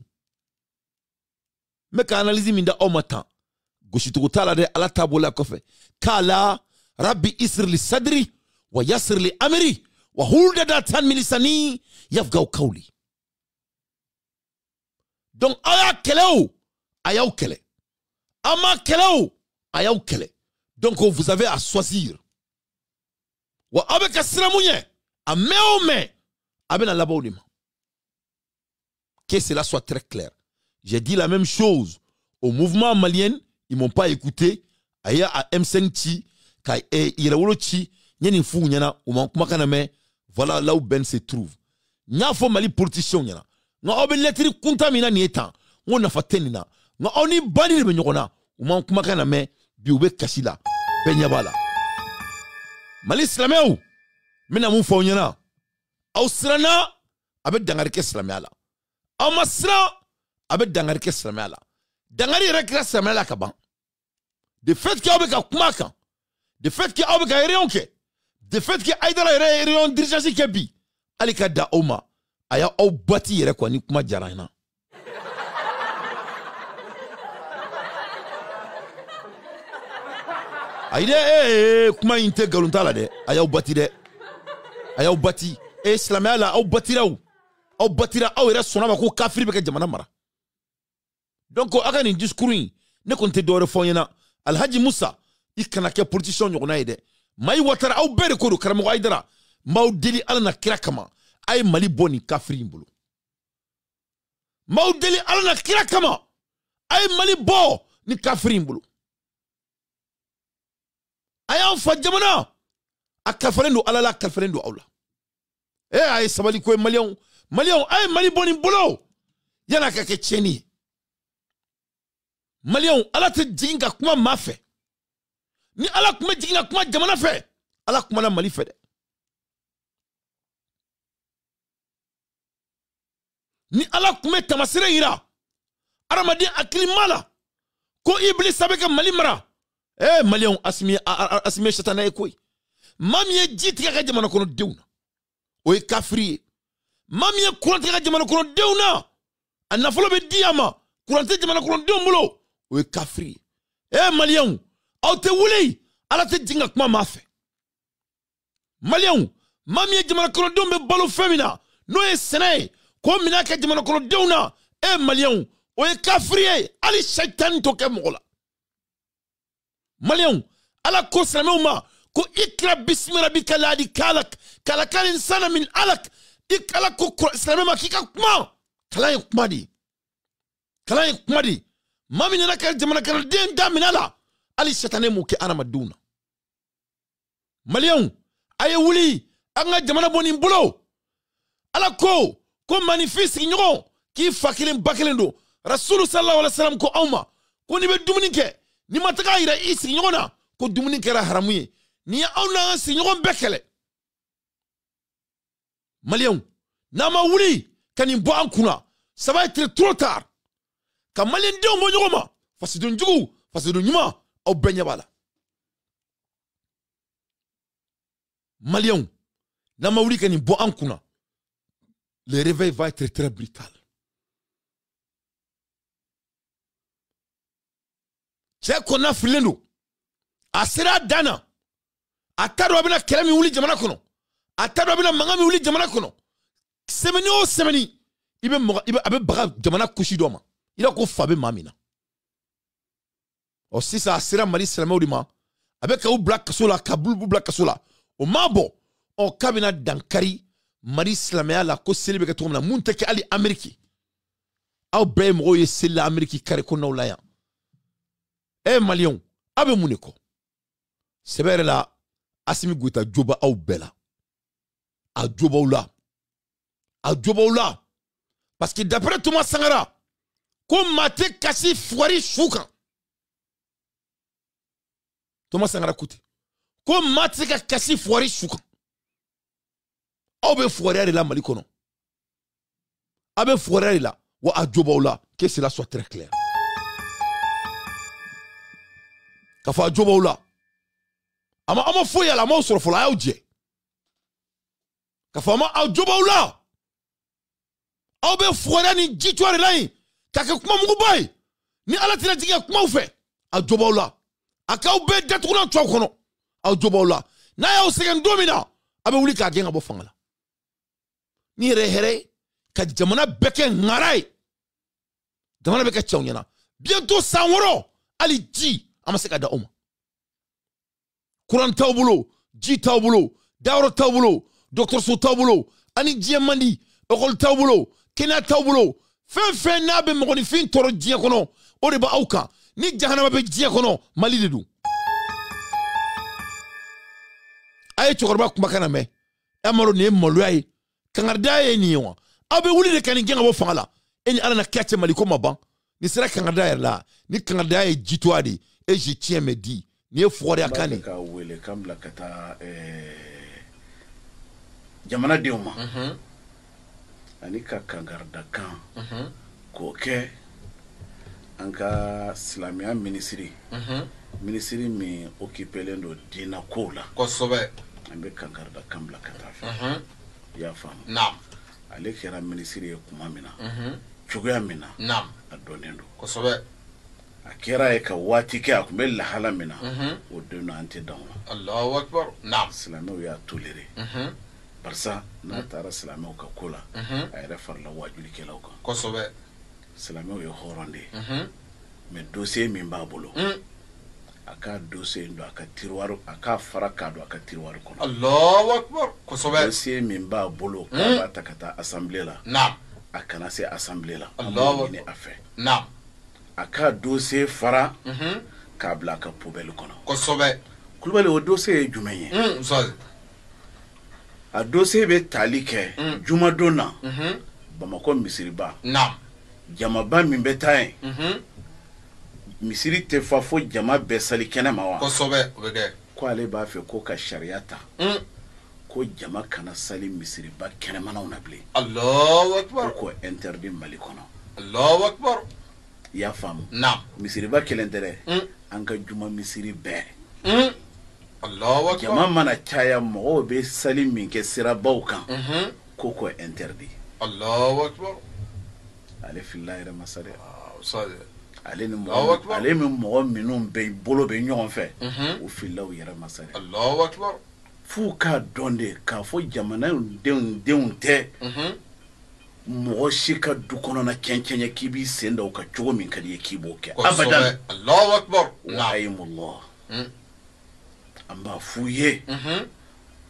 Mais quand analyse minda au matin, gauchito tala de ala tabola kofe. Kala Rabbi isr li sadri wa yasr li amri wa hulda datan milisani yafgaw kauli. Donc aya keleo aya kele. Ama keleo aya kele. Donc vous avez à choisir. Wa avec asramunye a meome abena labaudima. Que cela soit très clair. J'ai dit la même chose au mouvement malien, ils m'ont pas écouté. Aya à M5 Chi, kai Irawolo Chi, nyani fou nyana, ou mankumakaname, voilà là où Ben se trouve. Nya fo mali politicien nyana. Nga obe letri kuntamina ni etan, on a fatenina. Nga oni bani de benyokona, ou mankumakaname, biube kashila, penyabala. Mali islameu, mina mou fo nyana. Au srana, avec dangarike islamela. Au masra, avec dangari ke sramela dangari rekra sramela kaban de fait que abeka kumaka de fait que abeka erionke de fait que aidara erion dirigeance kebi alika da oma aya au bati yere ko ni kuma jarana aide kuma inte galuntala de aya au bati e sramela au batiraou au batira au era sonama ko kafiri be ke jamana mara. Donc, à un discours, ne compte d'or foyena. Al Hadji Moussa, il kanake politicien yonaide. Maï watara au bere kodo karamo aidara. Mau deli alana kirakama. Ay mali boni kafri mbulu. Mau deli alana kirakama. Ay mali bo ni kafri mbulu. Ay anfa jamana. A kafrendo alala kafrendo aula. Ay sabali ko malion. Malion ay mali boni mbulu. Yana kake cheni. Malion, ala te jinga kuma mafe. Ni ala kuma jinga kuma jamana fe. Ala kuma na mali fe de. Ni ala kuma tamasire ira. Aramadi akili mala. Ko iblis sabe ke mali mara. Malion asimi shatana ekoi. Mami ye jiti ka jamana kono deuna. O e kafri. Mami ye kurante ka jamana kono deuna. Anafolo be diama. Kurante jamana kono deumulo. Ou kafri. Malien, ou te wuli, ala te jinga kuma mafe. Malien, mami e jamana kono deumbe balo femina, no e sene, ko mina ke jamana kono deuna, malien, ou kafri, ali shaitan toke mola. Malien, ala ko same uma, ko ikra bismi rabbika ladi kalak, kalakal insana min alak, ikala ko silamɛ ma k'i ka kuma kalan ye kuma di kalan ye kuma di maa min nana ka jamana kaladen da minɛ la hali satane m'o kɛ adamadenw na maliyɛnw a ye wuli an ka jamana bɔ nin bolo ala ko manifin sigiɲɔgɔn k'i fa kelen ba kelen don rasulu sallallahu alaihi wasallam ko anw ma ko n'i bɛ dumuni kɛ n'i ma taga yira i sigiɲɔgɔn na ko dumuni kɛra haramu ye ni ye anw n'an ka sigiɲɔgɔn bɛɛ kɛlɛ maliyɛnw n'an ma wuli ka nin bɔ an kunna ça va être trop tard ka maliyɛndenw bɔ ɲɔgɔn ma fasoden jugu fasoden ɲuman aw bɛɛ ɲɛ b'a la maliyɛnw n'an ma wuli ka nin bɔ an kunna le réveil va être très brutal cɛ kɔnɔna fililen don a sera a dan na a t'a dɔn a bɛna kɛlɛ min wuli jamana kɔnɔ a t'a dɔn a bɛna mankan min wuli jamana kɔnɔ semaine o semaine a bɛ baga jamana kusi dɔ ma i ko fa bɛ maa min na ɔ sisan a sera mali silamɛw de ma a bɛ k'aw bila kaso la ka bulu bila kaso la o m'a bɔ ɔ k'a bɛna dankari mali silamɛya la ko seli bɛ kɛ cogo min na mun tɛ kɛ hali ameriki aw bɛɛ ye mɔgɔw ye seli la ameriki kare kɔnɔnaw la yan maliyɛnw aw bɛ mun de kɔ sɛbɛ yɛrɛ la Asimi Goïta joba aw bɛɛ la a jobaw la parce que d'après Thomas Sankara ko maa tɛ kasi fugari su kan Thomas Sankara ko ten ko maa tɛ se ka kasi fugari su kan aw bɛ fugariya de la Mali kɔnɔ aw bɛ fugariya de la wa a jobaw la que cela soit très clair ka fɔ a jobaw la a ma foyi yala a m'aw sɔrɔ fɔlɔ a y'aw jɛ ka fɔ a jobaw la aw bɛ fugariya ni jitɔya de la yen k'a kɛ kuma muguba ye ni ala tɛna jigin ka kumaw fɛ a jobaw la a k'aw bɛɛ datugunan to aw kɔnɔ aw jobaw la n'a y'aw sɛgɛn don min na a bɛ wuli k'a gɛn ka bɔ fanga la ni yɛrɛ hɛrɛ ka jamana bɛɛ kɛ ŋara ye jamana bɛ kɛ cɛw ɲɛna bientôt san wɔɔrɔ hali ji a ma se ka da aw ma kuran t'aw bolo ji t'aw bolo dayɔrɔ t'aw bolo dɔgɔtɔrɔso t'aw bolo ani diɲɛ man di ekɔli t'aw bolo kɛnɛya t'aw bolo fɛn fɛn n'a bɛ mɔgɔninfin tɔɔrɔ diɲɛ kɔnɔ o de b'aw kan ni jahanama bɛ diɲɛ kɔnɔ mali de don a ye cɛkɔrɔba kumakan lamɛn amadu nin ye maloya ye kangarida ye nin ye wa aw bɛ wuli de ka nin gɛn ka bɔ fanga la e ni ala na kɛ cɛ mali ko ma ban ni sera kangarida yɛrɛ la ni kangarida ye jitoya de et je tiens me dit ni ye fugariya kan ne
ka wele kan bila ka taa jamanadenw ma ani ka kangarida kan k'o kɛ an ka silamɛya minisiri minisiri min occupelen don diina kow la
kosɛbɛ
an bɛ kangarida kan bila ka taa fɛ i y'a faamu ale kɛra minisiri ye kuma min na cogoya min na a dɔnnen don
kosɛbɛ
a kɛra ye ka waati kɛ a tun bɛ lahala min na o don na an tɛ dan o la
Allahu akbar
silamɛw y'a toléré barisa n'a taara silamɛw ka ko la a yɛrɛ farila wajulikɛlaw kan
kosɛbɛ
silamɛw ye hɔrɔn de ye mais dossier min b'a bolo a ka dossier don a ka tiroir a ka fara k'a don a ka tiroir kɔnɔ
Allahu akbar kosɛbɛ
dossier min b'a bolo k'a b'a ta ka taa assemblée la a kana se assemblée la an b'o ɲini a fɛ a ka dossier fara k'a bila a ka poubelle kɔnɔ
kosɛbɛ
Kulubali o dossier ye jumɛn ye a dossier bɛ tali kɛ jumadon na Bamakɔ misiriba jamaba min bɛ taa yen misiri tɛ fa fo jama bɛɛ sali kɛnɛ ma wa
kosɛbɛ o bɛ kɛ
ko ale b'a fɛ ko ka sariya ta ko jama kana sali misiriba kɛnɛmanaw na bilen
Allahu akbar
ko interdit Mali kɔnɔ
Allahu akbar
i y'a faamu misiriba kelen tɛ dɛ an ka juma misiri bɛɛ
Allahu akbar
jama mana caya mɔgɔw bɛ sali min kɛ sirabaw kan ko interdit
Allahu akbar
ale filila yɛrɛ masa dɛ ale ni mɔgɔ minnu bɛ bolo bɛ ɲɔgɔn fɛ u filila u yɛrɛ masa dɛ
Allahu akbar
f'u k'a dɔn de k'a fɔ jamanadenw tɛ mɔgɔ si ka du kɔnɔna cɛncɛn k'i b'i sen da o ka cogo min ka di ye k'i b'o kɛ abadan
Allahu akbar
wa'ayimullah an b'a f'u ye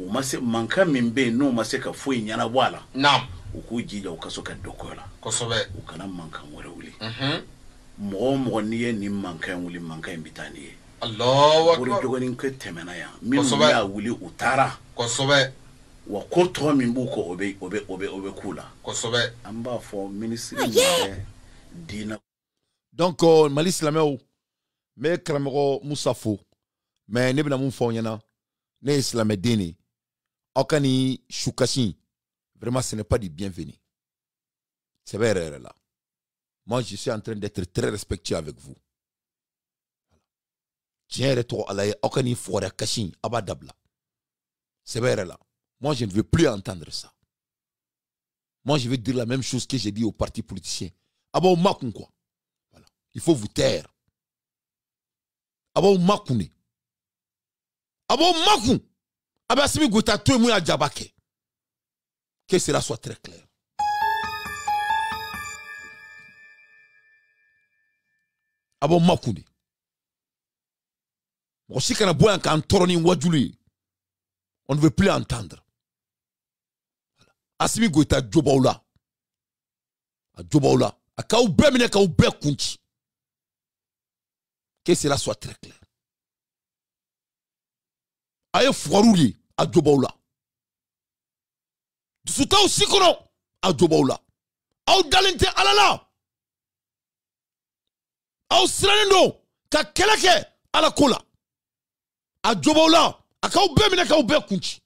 o ma se mankan min be no ma se ka foyi ɲana bɔ a la
naam
u k'u jija u ka so ka dɔkɔ la
kosɛbɛ
u kana mankan wɛrɛ wuli mɔgɔ mɔgɔ n'i ye nin mankan wuli mankan in bɛ taa n'i ye
Allahu akbar
bolo jogonin ko tɛmɛna yan minnu y'a wuli u taara
kosɛbɛ
wa ko tɔgɔ min b'u kɔ o bɛ k'u la
kosɛbɛ
an b'a fɔ minisiri min bɛ diinɛ.
Donc Mali silamɛw n bɛ karamɔgɔ Musa fo mais ne bɛna mun fɔ aw ɲɛna ne ye silamɛden de aw ka nin sukasi vraiment ce n'est pas du bienvenu c'est vrai yɛrɛ yɛrɛ la moi je suis en train d'être très respectueux avec vous tiɲɛ yɛrɛ tɔgɔ Ala ye aw ka nin fɔgɔra kasi a b'a dabila c'est vrai yɛrɛ la moi je ne veux plus entendre ça moi je vais dire la même chose que j'ai dit aux partis politiciens a b'aw makun quoi voilà il faut vous taire a b'aw makun de a b'aw makun a bɛ Assimi Goïta to yen mun y'a jaba kɛ que cela soit très clair a b'aw makun de mɔgɔ si kana bɔ yan k'an tɔɔrɔ ni wajulu ye on ne veut plus entendre Assimi Goïta jo b'aw la a jo b'aw la a k'aw bɛɛ minɛ k'aw bɛɛ kunci que cela soit très clair a ye fugaruw ye a jo b'aw la dusutaw si kɔnɔ a jo b'aw la aw dalen tɛ Ala la aw sirannen don ka kɛlɛ kɛ Ala ko la a jo b'aw la a k'aw bɛɛ minɛ k'aw bɛɛ kunci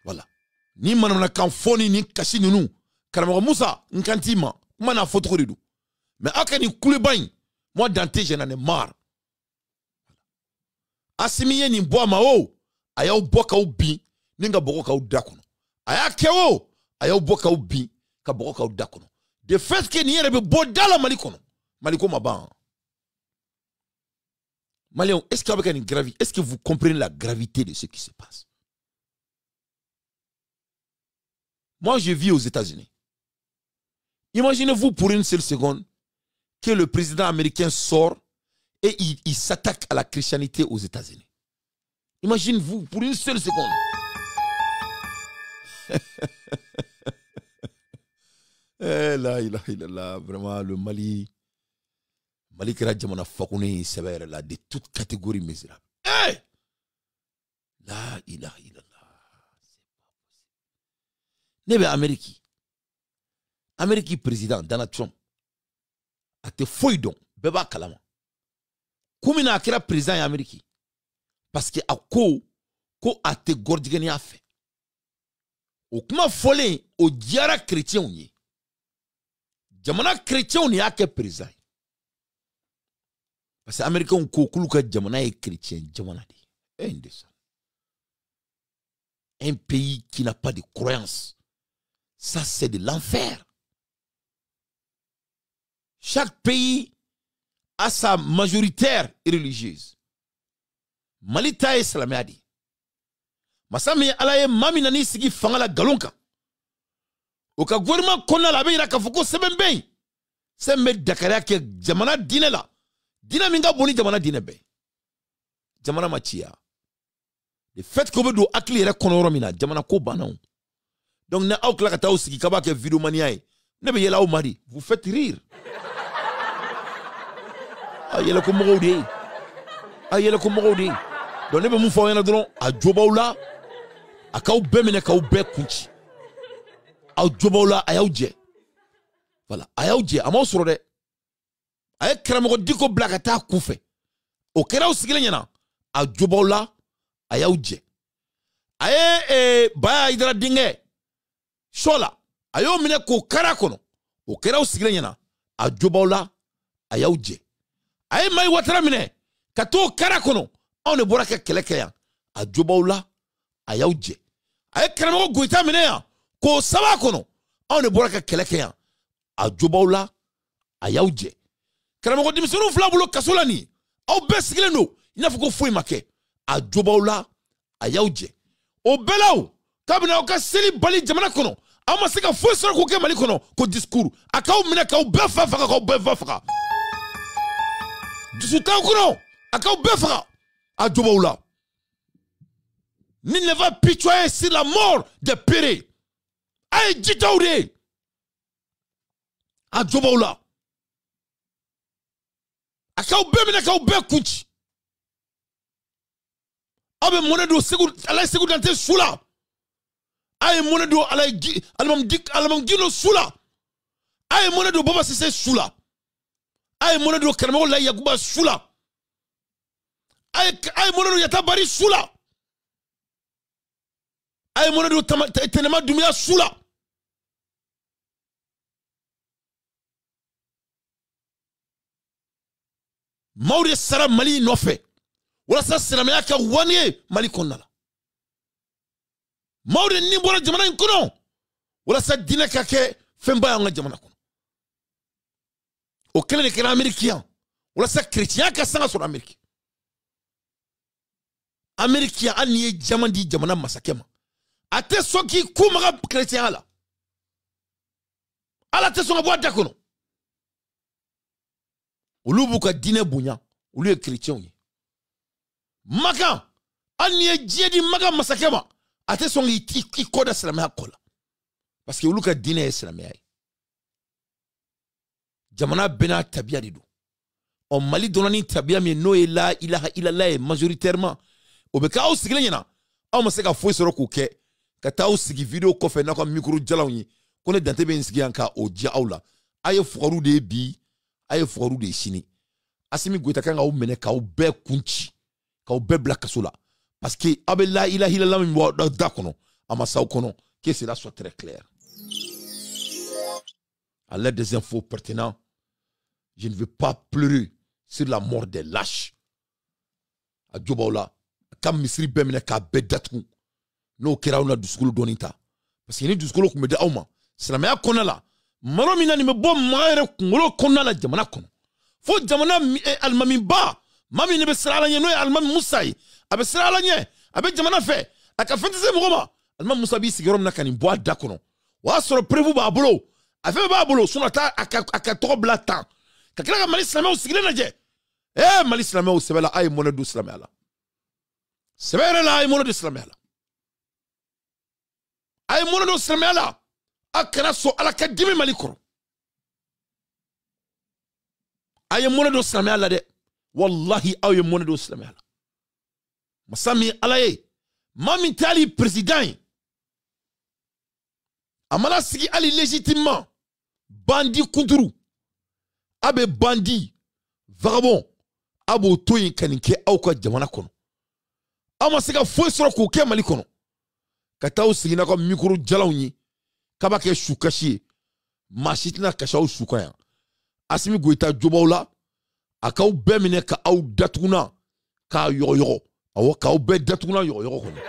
voilà ni manamanakan fɔ ni kasi ninnu karamɔgɔ Musa n kan t'i ma kuma n'a fɔ cogo de don mais aw ka nin kuleba in moi Dante j'en ai marre Assimi ye nin bɔ a ma o a y'aw bɔ k'aw bin ni ka bɔgɔ k'aw da kɔnɔ a y'a kɛ o a y'aw bɔ k'aw bin ka bɔgɔ k'aw da kɔnɔ de fait que nin yɛrɛ bɛ bɔ da la Mali kɔnɔ Mali ko ma ban Maliens est-ce qu'avec une gravité est-ce que vous comprenez la gravité de ce qui se passe? Moi je vis aux États-Unis. Imaginez-vous pour une seule seconde que le président américain sort et il s'attaque à la christianité aux États-Unis. Imaginez-vous pour une seule seconde. La ilaha illallah, vraiment le Mali qui a jamana fakune sévère là de toute catégorie misérable. La ilaha illallah. Nebe Amérique président Donald Trump a te foyi don beba kalama. Kumina akira président ya Amérique parce que a ko a te gordigani a fait. O kuma folen o diara chrétien yi. Jamana chrétien ni ake président. Parce que américain ko kuluka jamana est chrétien jamana de. Un pays qui n'a pas de croyance. Ça c'est de l'enfer. Chaque pays a sa majoritaire religieuse. Malita est salamadi. Masami alaye mami nani sigi fangala galonka. Oka gouvernement konna la be ira ka fuko sebembe. Sembe dakara ke jamana dine la. Dina minga boni jamana dine be. Jamana machia. Le fait que vous do akli ere konoro mina jamana ko banon. Donc na aw kla ka taw sigi kaba ke vidéo mania e. Ne be yela o mari, vous faites rire. Ayele ko mo de. Ayele ko mo de. Donc ne be mu fo yana dron a jobaula akaw be mene kaw be kunchi. A jobaula ayawje. Voilà, ayawje amo soro de. Ay kramo diko blakata kufe. O keraw sigile nyana a jobaula ayawje. Aye baya idra dinge. Shola ayo mine ko karakono. O keraw sigile nyana a jobaula ayawje. Aye mai watara mine kato karakono. On ne bora ke keleke ya a jobaula ayawje. Aye kramo Goïta mine ya ko sawa kono. On ne bora ke keleke ya a jobaula ayawje. Kramo dimisonu flabulo kasolani. Au besigile no ina fuko foi make a jobaula ayawje. O belao kabina o ka seli bali jamana kono. Ama sika foi sora ko ke mali kono ko discours akaw mine ka o befa faka ko befa faka. Dusuta kono akaw befa à Djobaoula. Ni ne va pitoyer sur la mort de Péré. Aïe, Djitaoudé. À Djobaoula. A Kaoube, mais Kaoube Kouch. Abe monedo segou, alay segou dante soula. Aïe, monedo alay alamam gino soula. Aïe, monedo Baba Sissé soula. Aïe, monedo Kermao la Yagouba soula. Aïe, monedo Yatabari soula. Aïe, monedo Tenema Doumia soula. Maoude Sara Mali nofe. Wala sa silamaya ka wanye Mali konnala. Maoude nimbora jamana nkono. Wala sa dina ka ke femba nga jamana kono. O kele ne kera américain. Wala sa chrétien ka sanga sur Amérique. Américain aniye jamandi jamana masakema. Ate soki kumaga chrétien ala. Ala te songa boa dakono. Olu ka dine bunya, olu ye chrétien yi. Maka aniye diedi maga masakema. Ate songi ki koda silamaya kola. Parce que olu ka dine ye silamaya yi. Jamana bena tabia di do. On Mali donani tabia mi no e la ilaha illallah majoritairement. Obeka au sigile nyana. Au maseka foi soro ko ke. Kata au sigi video ko fe na ko micro jalawni. Kone dante be nsigi anka o dia aula. Aye foru de bi, aye foru de chini. Asimi Goïta kanga ou mene ka ou be kunchi. Ka ou be black sola. Parce que abe la ilaha illallah mi mo da kono. Ama sa kono. Que cela soit très clair. À l'aide des infos pertinentes, je ne veux pas pleurer sur la mort des lâches. A Djobaoula, kam misri bemene ka bedatu. No kera una du skulu donita. Parce que ni du skulu kumede auma. C'est la meilleure konala. Maro mina ni me bo maere kungolo konala jamana kono. Fo jamana almami ba. Mami ne be sala nye no almami Musai. Abe sala nye. Abe jamana fe. Aka fentise mugoma. Almami Musa bi sigirom na kani boa dakono. Wa soro prevu ba bolo. Afe ba bolo sunata aka to blata. Kakira Mali Islamé ou sigile na je. Mali Islamé ou sebela ay monedu Islamé ala. Sebela la ay monedu Islamé ala. Ay monedu Islamé ala. Akana so ala kadimi Mali koro. Ay monedu Islamé ala de. Wallahi ay monedu Islamé ala. Masami ala ye. Mami tali président. Amala sigi ali légitimement. Bandi kunduru. Abe bandi. Vagabond. Abo toyi kanike auka jamana kono. Ama sega foi soro ko ke Mali kono. Kata o sigi na ko mikro jalawni. Kaba ke shukashi. Mashitina kashaw shukaya. Asimi Goïta Djobaoula. Akaw bemine ka au datuna. Ka yoro. Awa ka au be datuna yoro kono.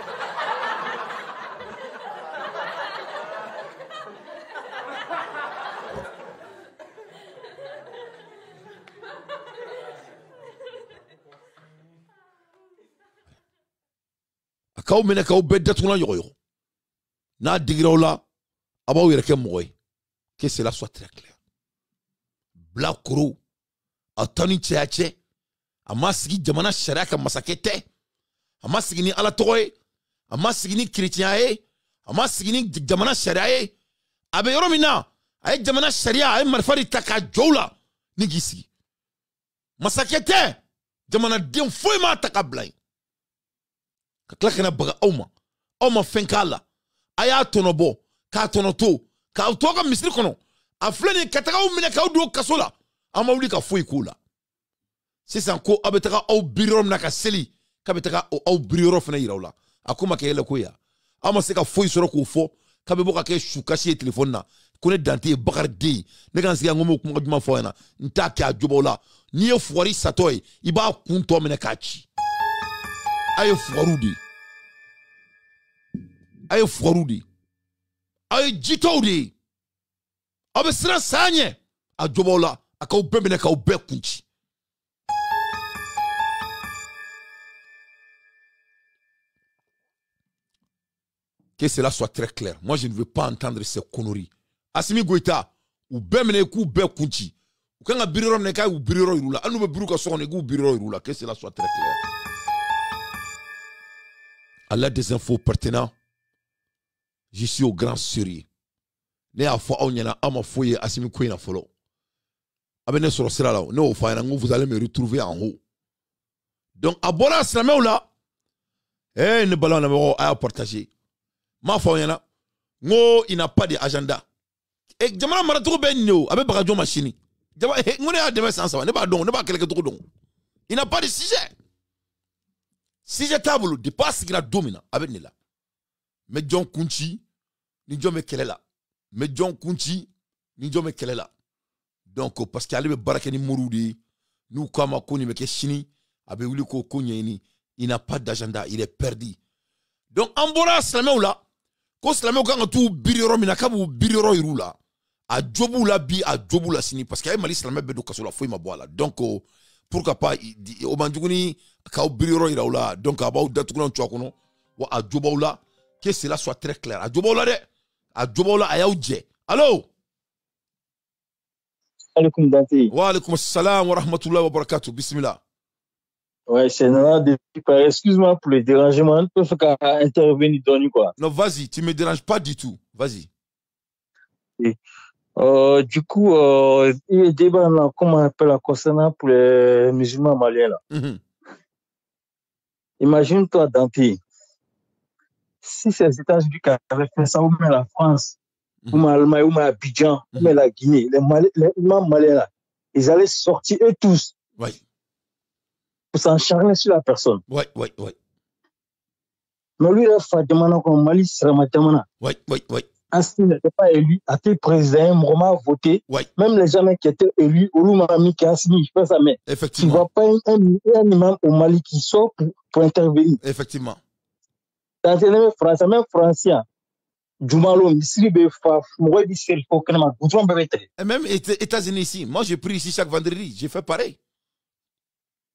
Akaw mene ka au be datuna yoro. Na digirola. Abaw yereke moy. Que cela soit très clair. Black Koro. Atani tcheache. Amasigi jamana sharaka masakete. Amasigi ni ala toye. Amasigi ni chrétien. Amasigi ni jamana sharia. Abe yoromina. Ay jamana sharia ay marfari taka joula. Nigisi. Masakete. Jamana dem foi ma taka blay. Kaklakena baga auma. Auma fenkala. Aya tonobo. Ka tonoto. Ka utoka misri kono. Afleni kataka umine ka udo kasola. Ama uli ka foi kula. C'est ko abetaka au birom na ka seli. Kabetaka au biro fena yiraula. Akuma ke ele koya. Ama seka foi soro ko fo. Kabe boka ke shukashi telefone na. Kone dante bakar de. Ne kan siya ngomo kuma juma fo na. Nta ka Djobaoula. Ni e fuari satoy. Iba kunto mene kachi. Aye fuarudi. Aye fuarudi. Aye jitodi. Abe sira sanye. A Djobaoula. Aka ou bemene ka ou be kunchi. Que cela soit très clair. Moi, je ne veux pas entendre ces conneries. Asimi Goïta, ou bemene ku be kunchi. Ou kanga biriro ne kai ou biriro irula. Anu be biru ka sokone ku biriro irula. Que cela soit très clair. à l'aide des infos pertinentes, je suis au grand sérieux. Ne a fo onyana ama foye asimi kwena folo. Abene soro sira là, ne o fa vous allez me retrouver en haut. Donc abona slamé là. Ne ballon na mo a partager. Ma fo onyana ngo il n'a pas d'agenda. Et jamana marato ben no abe bagajo machine. Jama ngone a demain sans ça, ne pas don, ne pas quelque chose don. Il n'a pas de sujet. Sujet table dépasse qu'il a domina avec là. Mais John Kunchi ni John Mekelela. Mais John Kunchi ni John Mekelela. Donc parce qu'il y a le barakeni Mouroudi, nous comme koni meke chini, abe wuli ko konyeni, il n'a pas d'agenda, il est perdu. Donc ambora slamé là, ko slamé ko tout biriro mina kabu biriro irula. A jobu la bi a jobu la sini parce qu'il y a mali slamé bedo kasola foi ma boala. Donc pourquoi pas o manjuguni ka biriro iraula. Donc abaou datukuna nchwakono wa a jobaula que cela soit très clair. A jobaula de a jobaula ayaoudje. Allô?
Alaikum Dante.
Wa alaikum salam wa rahmatullahi wa barakatuh. Bismillah.
Ouais, c'est Nana depuis Paris. Excuse-moi pour le dérangement. Tu peux faire intervenir dans quoi?
Non, vas-y, tu me déranges pas du tout. Vas-y.
Du coup, il y a des débats là, comment on appelle concernant pour les musulmans maliens là. Imagine-toi Dante, si c'est les États-Unis qui avaient fait ça, ou même la France, ou même l'Allemagne, ou même Abidjan, ou même la Guinée, les musulmans maliens là, ils allaient sortir eux tous.
Oui.
Pour s'encharner sur la personne.
Oui.
Mais lui, il a fait demander comme Mali, c'est la demande.
Oui.
Ainsi, n'était pas élu, a été président, vraiment voté.
Oui.
Même les gens qui étaient élus, Ouloumami, qui a signé, je fais ça, mais
effectivement.
tu ne vois pas un imam au Mali qui sort pour intervenir.
Effectivement.
Dans les Français, même Français, Jumalo, Misri, Befaf, Moué, Bissel, Fokanama, Goudron, Bébété.
Et même États-Unis ici, moi je prie ici chaque vendredi, j'ai fait pareil.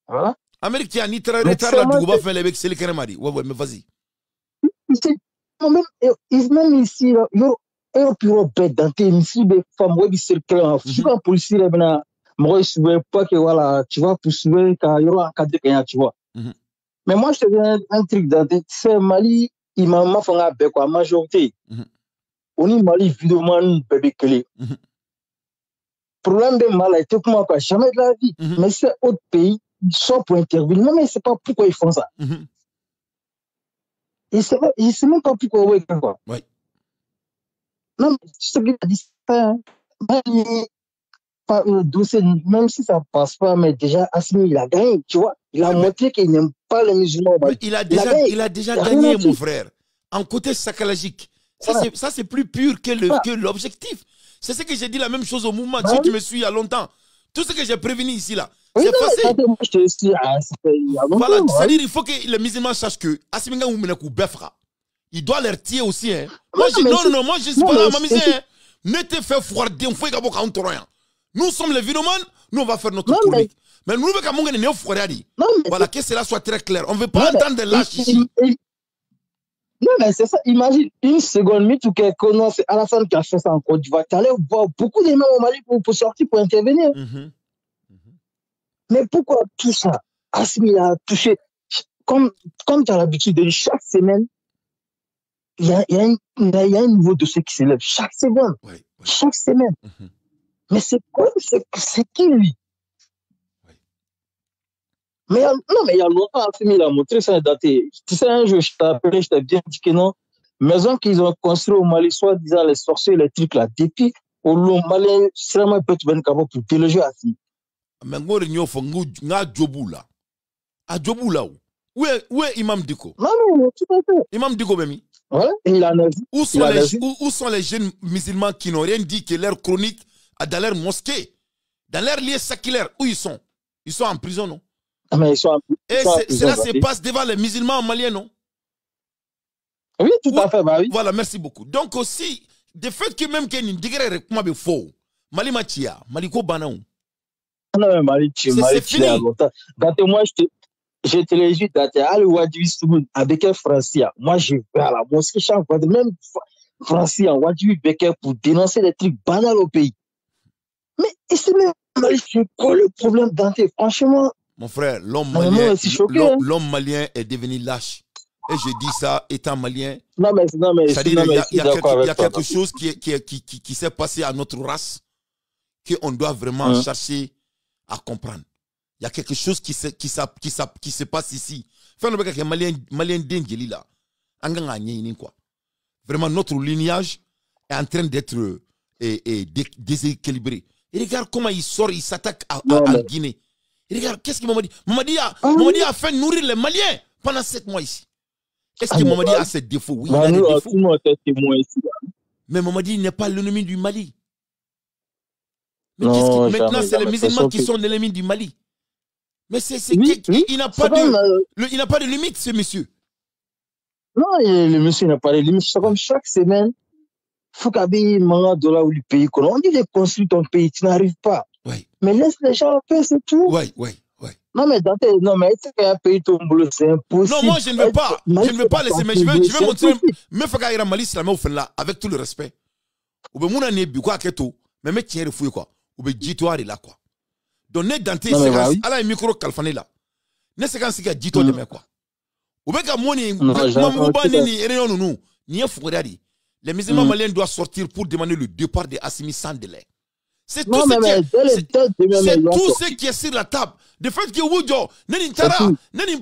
Voilà.
Amérique, il y a ni très retard là, du coup, faire les mecs, c'est le Kérémari. Ouais, mais vas-y.
Même ici, il y a un bureau bête dans tes ici, des femmes, ouais, Bissel, Kérémari. Si tu as un policier, moi, je ne veux pas que, voilà, tu vois, pour soulever, il y aura un cadre, tu vois. Mais moi, je te dis un truc dans tes, c'est Mali, il m'a fait un bec, quoi, majorité. On est Mali, évidemment, bébé clé. Problème de Mali, tout le monde, jamais de la vie. Mais c'est autre pays. Ils sont pour intervenir. Non, mais c'est pas pourquoi ils font ça. Ils ne savent même pas pourquoi. Ouais, quoi.
Oui.
Non, mais ce qu'il a dit, c'est même si ça ne passe pas, mais déjà, Assimi, il a gagné, tu vois. Il a montré qu'il n'aime pas les musulmans.
Il a déjà gagné, mon frère. En côté psychologique. Ça, c'est plus pur que l'objectif. C'est ce que j'ai dit la même chose au mouvement. Si tu me suis il y a longtemps. Tout ce que j'ai prévenu ici, là. C'est passé. Voilà, c'est-à-dire il faut que les musulmans sachent que Asiminga Oumenakou Befra, il doit leur tirer aussi. Hein. Moi, moi je suis pas là, ma misère. Ne te fais foirer, on fait qu'à un torrent. Nous sommes les vidomanes, nous on va faire notre chronique. Mais nous, nous ne pouvons pas foirer. Voilà, que cela soit très clair. On ne veut pas entendre de lâches ici.
Non, mais c'est ça. Imagine une seconde, mais tu connais, c'est Alassane qui a fait ça en Côte d'Ivoire. Tu allais voir beaucoup de gens au Mali pour sortir, pour intervenir. Mais pourquoi tout ça? Assimi a touché. Comme tu as l'habitude de dire, chaque semaine, il y a un niveau de ceux qui s'élève. Chaque seconde. Chaque semaine. Mais c'est quoi? C'est qui lui? Mais non, mais il y a longtemps, Assimi il a montré ça daté. Tu sais, un jour, je t'ai appelé, je t'ai bien dit que non. Maison qu'ils ont construit au Mali, soi-disant les sorciers, les trucs là, depuis au Mali, c'est vraiment peut-être bien capable pour déloger Assimi.
Mais ngore nyofo nga jobu là. A jobu là où est Imam Diko?
Non, tout à fait.
Imam Diko Bemi.
Ouais, il en a vu.
Où sont les jeunes musulmans qui n'ont rien dit que leur chronique dans leur mosquée, dans leur lieu séculaire, où ils sont? Ils sont en prison, non?
Ah, mais ils sont en prison.
Et cela se passe devant les musulmans maliens, non?
Oui, tout à fait, bah oui.
Voilà, merci beaucoup. Donc aussi, de fait que même qu'il y a une degré comment il faut, Mali Matia, Maliko Banaou.
Non, mais Mali, c'est fini. Moi, je te l'ai dit, à l'Ouadjibi Soumoun, avec un Français, moi, je vais à la mosquée chaque fois, même Français, Ouadjibi Becker, pour dénoncer des trucs banals au pays. Mais c'est même Mali, c'est quoi le problème, Dante? Franchement.
Mon frère, l'homme malien est devenu lâche. Et je dis ça étant malien.
Non, mais
c'est-à-dire il y a quelque chose qui s'est passé à notre race qu'on doit vraiment chercher à comprendre. Il y a quelque chose qui se passe ici. Malien d'Engeli là. Quoi. Vraiment, notre lignage est en train d'être déséquilibré. Et regarde comment il sort, il s'attaque à Guinée. Et regarde, qu'est-ce que Mamadi Mamadi a fait nourrir les Maliens pendant 7 mois ici. Est-ce que Mamadi a ses défauts? Oui, il a des défauts. Mais Mamadi n'est pas l'ennemi du Mali. Mais maintenant, c'est les musulmans qui sont l'ennemi du Mali. Mais il n'a pas de limite, ce monsieur.
Non, le monsieur n'a pas de limite. C'est comme chaque semaine, il faut qu'il y ait un dollar ou le pays. On dit de construire ton pays, tu n'arrives pas.
Oui.
Mais laisse les gens en paix, c'est tout.
Oui.
Non, mais est-ce qu'il y a un pays ton boulot, c'est impossible.
Non, moi, je ne veux pas. Je ne veux pas laisser, mais je vais montrer. Mais il faut qu'il y ait un Mali islamien au fin là, avec tout le respect. Ou bien, mon n'est quoi que tout. Mais mais tiens, il faut quoi. Ou bien, dis-toi, là, quoi. Donc, n'est Dante, c'est un micro calfané là. N'est ce qu'un siga dis-toi de quoi. Ou bien, les musulmans maliens doivent sortir pour demander le départ de Assimi sans délai. C'est tout ce qui est sur la table. De fait que Woujo, Nenin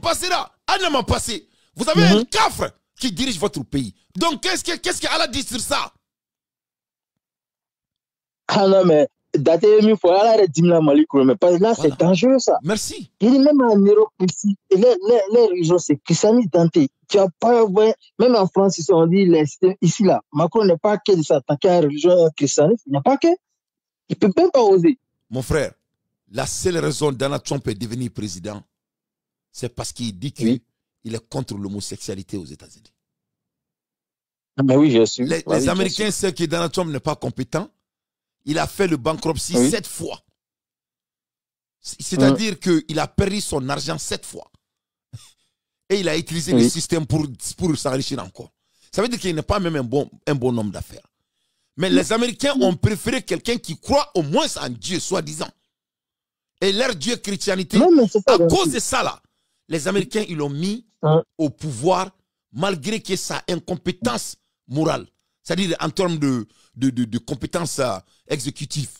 passera, Anama passé. Vous avez un cafre qui dirige votre pays. Donc, qu'est-ce qu'Allah dit sur ça?
Ah non, mais il faut aller à Mali, mais là, c'est dangereux ça.
Merci.
Il est même en Europe ici. Les religions, c'est christianisme Dante. Tu as pas, même en France, ici, on dit ici là. Macron n'est pas que de s'attaquer à la religion christianisme. Il n'y a pas que. Il ne peut même pas oser.
Mon frère, la seule raison Donald Trump est devenu président, c'est parce qu'il dit qu'il est contre l'homosexualité aux États-Unis.
Mais oui, je suis.
Les Américains savent que Donald Trump n'est pas compétent. Il a fait le bankruptcy 7 fois. C'est-à-dire qu'il a perdu son argent 7 fois. Et il a utilisé le système pour s'enrichir encore. Ça veut dire qu'il n'est pas même un bon homme d'affaires. Mais les Américains ont préféré quelqu'un qui croit au moins en Dieu, soi-disant. Et leur Dieu chrétienté, à cause de ça, là, les Américains, ils l'ont mis au pouvoir malgré que sa incompétence morale. C'est-à-dire en termes de compétences exécutives.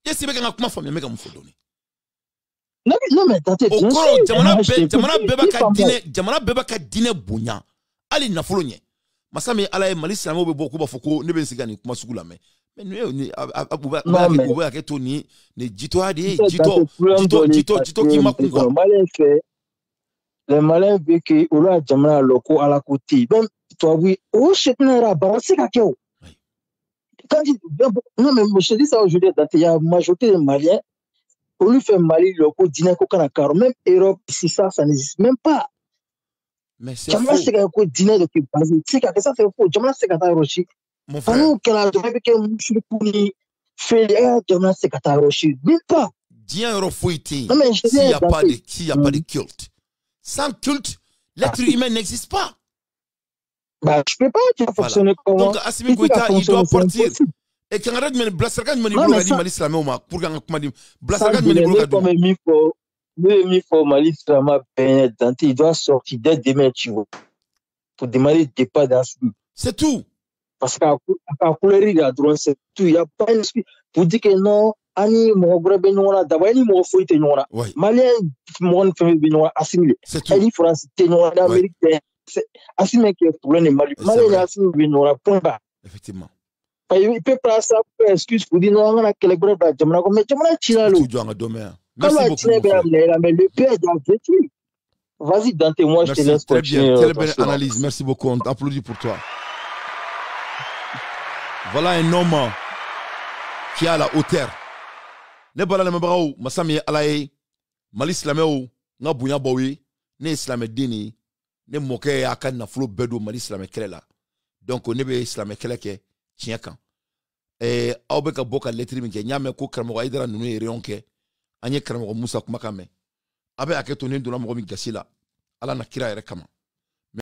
Et c'est bien comment famille, mais comment faut donner.
Non, mais t'as bien sûr.
Jamana beba ka dîner bonya. Ali na folonye. Masami ala mali salamo be beaucoup ba foko ne ben sigani kuma sugula mais nous abuba ke toni ne jito ade jito ki makunga.
Les malins veulent que ola jamana loko à la côté. Même toi oui, oh chepnera barasi ka keo. Quand non mais je dis ça aujourd'hui, il y a majorité des Maliens. On lui fait Mali loko dîner kokana car même Europe ici ça n'existe même pas.
Mais c'est
faux. C'est que dîner de base, c'est que ça c'est faux. Jamana c'est kata roshi.
Mon frère.
Nous que la journée que monsieur Pouni fait jamana c'est kata roshi. Même pas.
Dien euro fouiti. S'il n'y a pas de culte. Sans culte, l'être humain n'existe pas.
Bah, je peux pas fonctionner comme
donc Assimi Goïta il doit partir. Et quand on a dit Blasargan Manibro a dit Mali Islamé pour quand on a dit Blasargan Manibro a dit
il faut Mali Islamé Dante il doit sortir dès demain tu vois pour demander le départ d'Assimi.
C'est tout.
Parce qu'à couleur il y a droit c'est tout il y a pas une pour dire que non ani mo grebe nona d'abord ni mo faut te nona Malien mon fait nona assimilé. Elle France te nona Amérique Assimi qui est problème Mali Malien Assimi nona point bas.
Effectivement.
Il peut pas ça pour excuse pour dire non on a quel bref jamana mais jamana chilalo. Merci beaucoup. Mais le père est vas-y Dante, moi je te laisse continuer.
Très belle analyse, merci beaucoup, on t'applaudit pour toi. Voilà un homme qui est à la hauteur. Ne bala le mabrao, masami alaye, Mali Islamé nga bunya bawi, ne Islamé dini, ne moke akan na flo bedo Mali Islamé kela. Donc on est Islamé kela ke tien kan. Et aubeka boka lettre mi ke nyame ko kramo aidara nunu erion ke. Anye kramo Musa kumakame. Abe aketo ne ndona mo mi gasila. Ala na kira yere kama.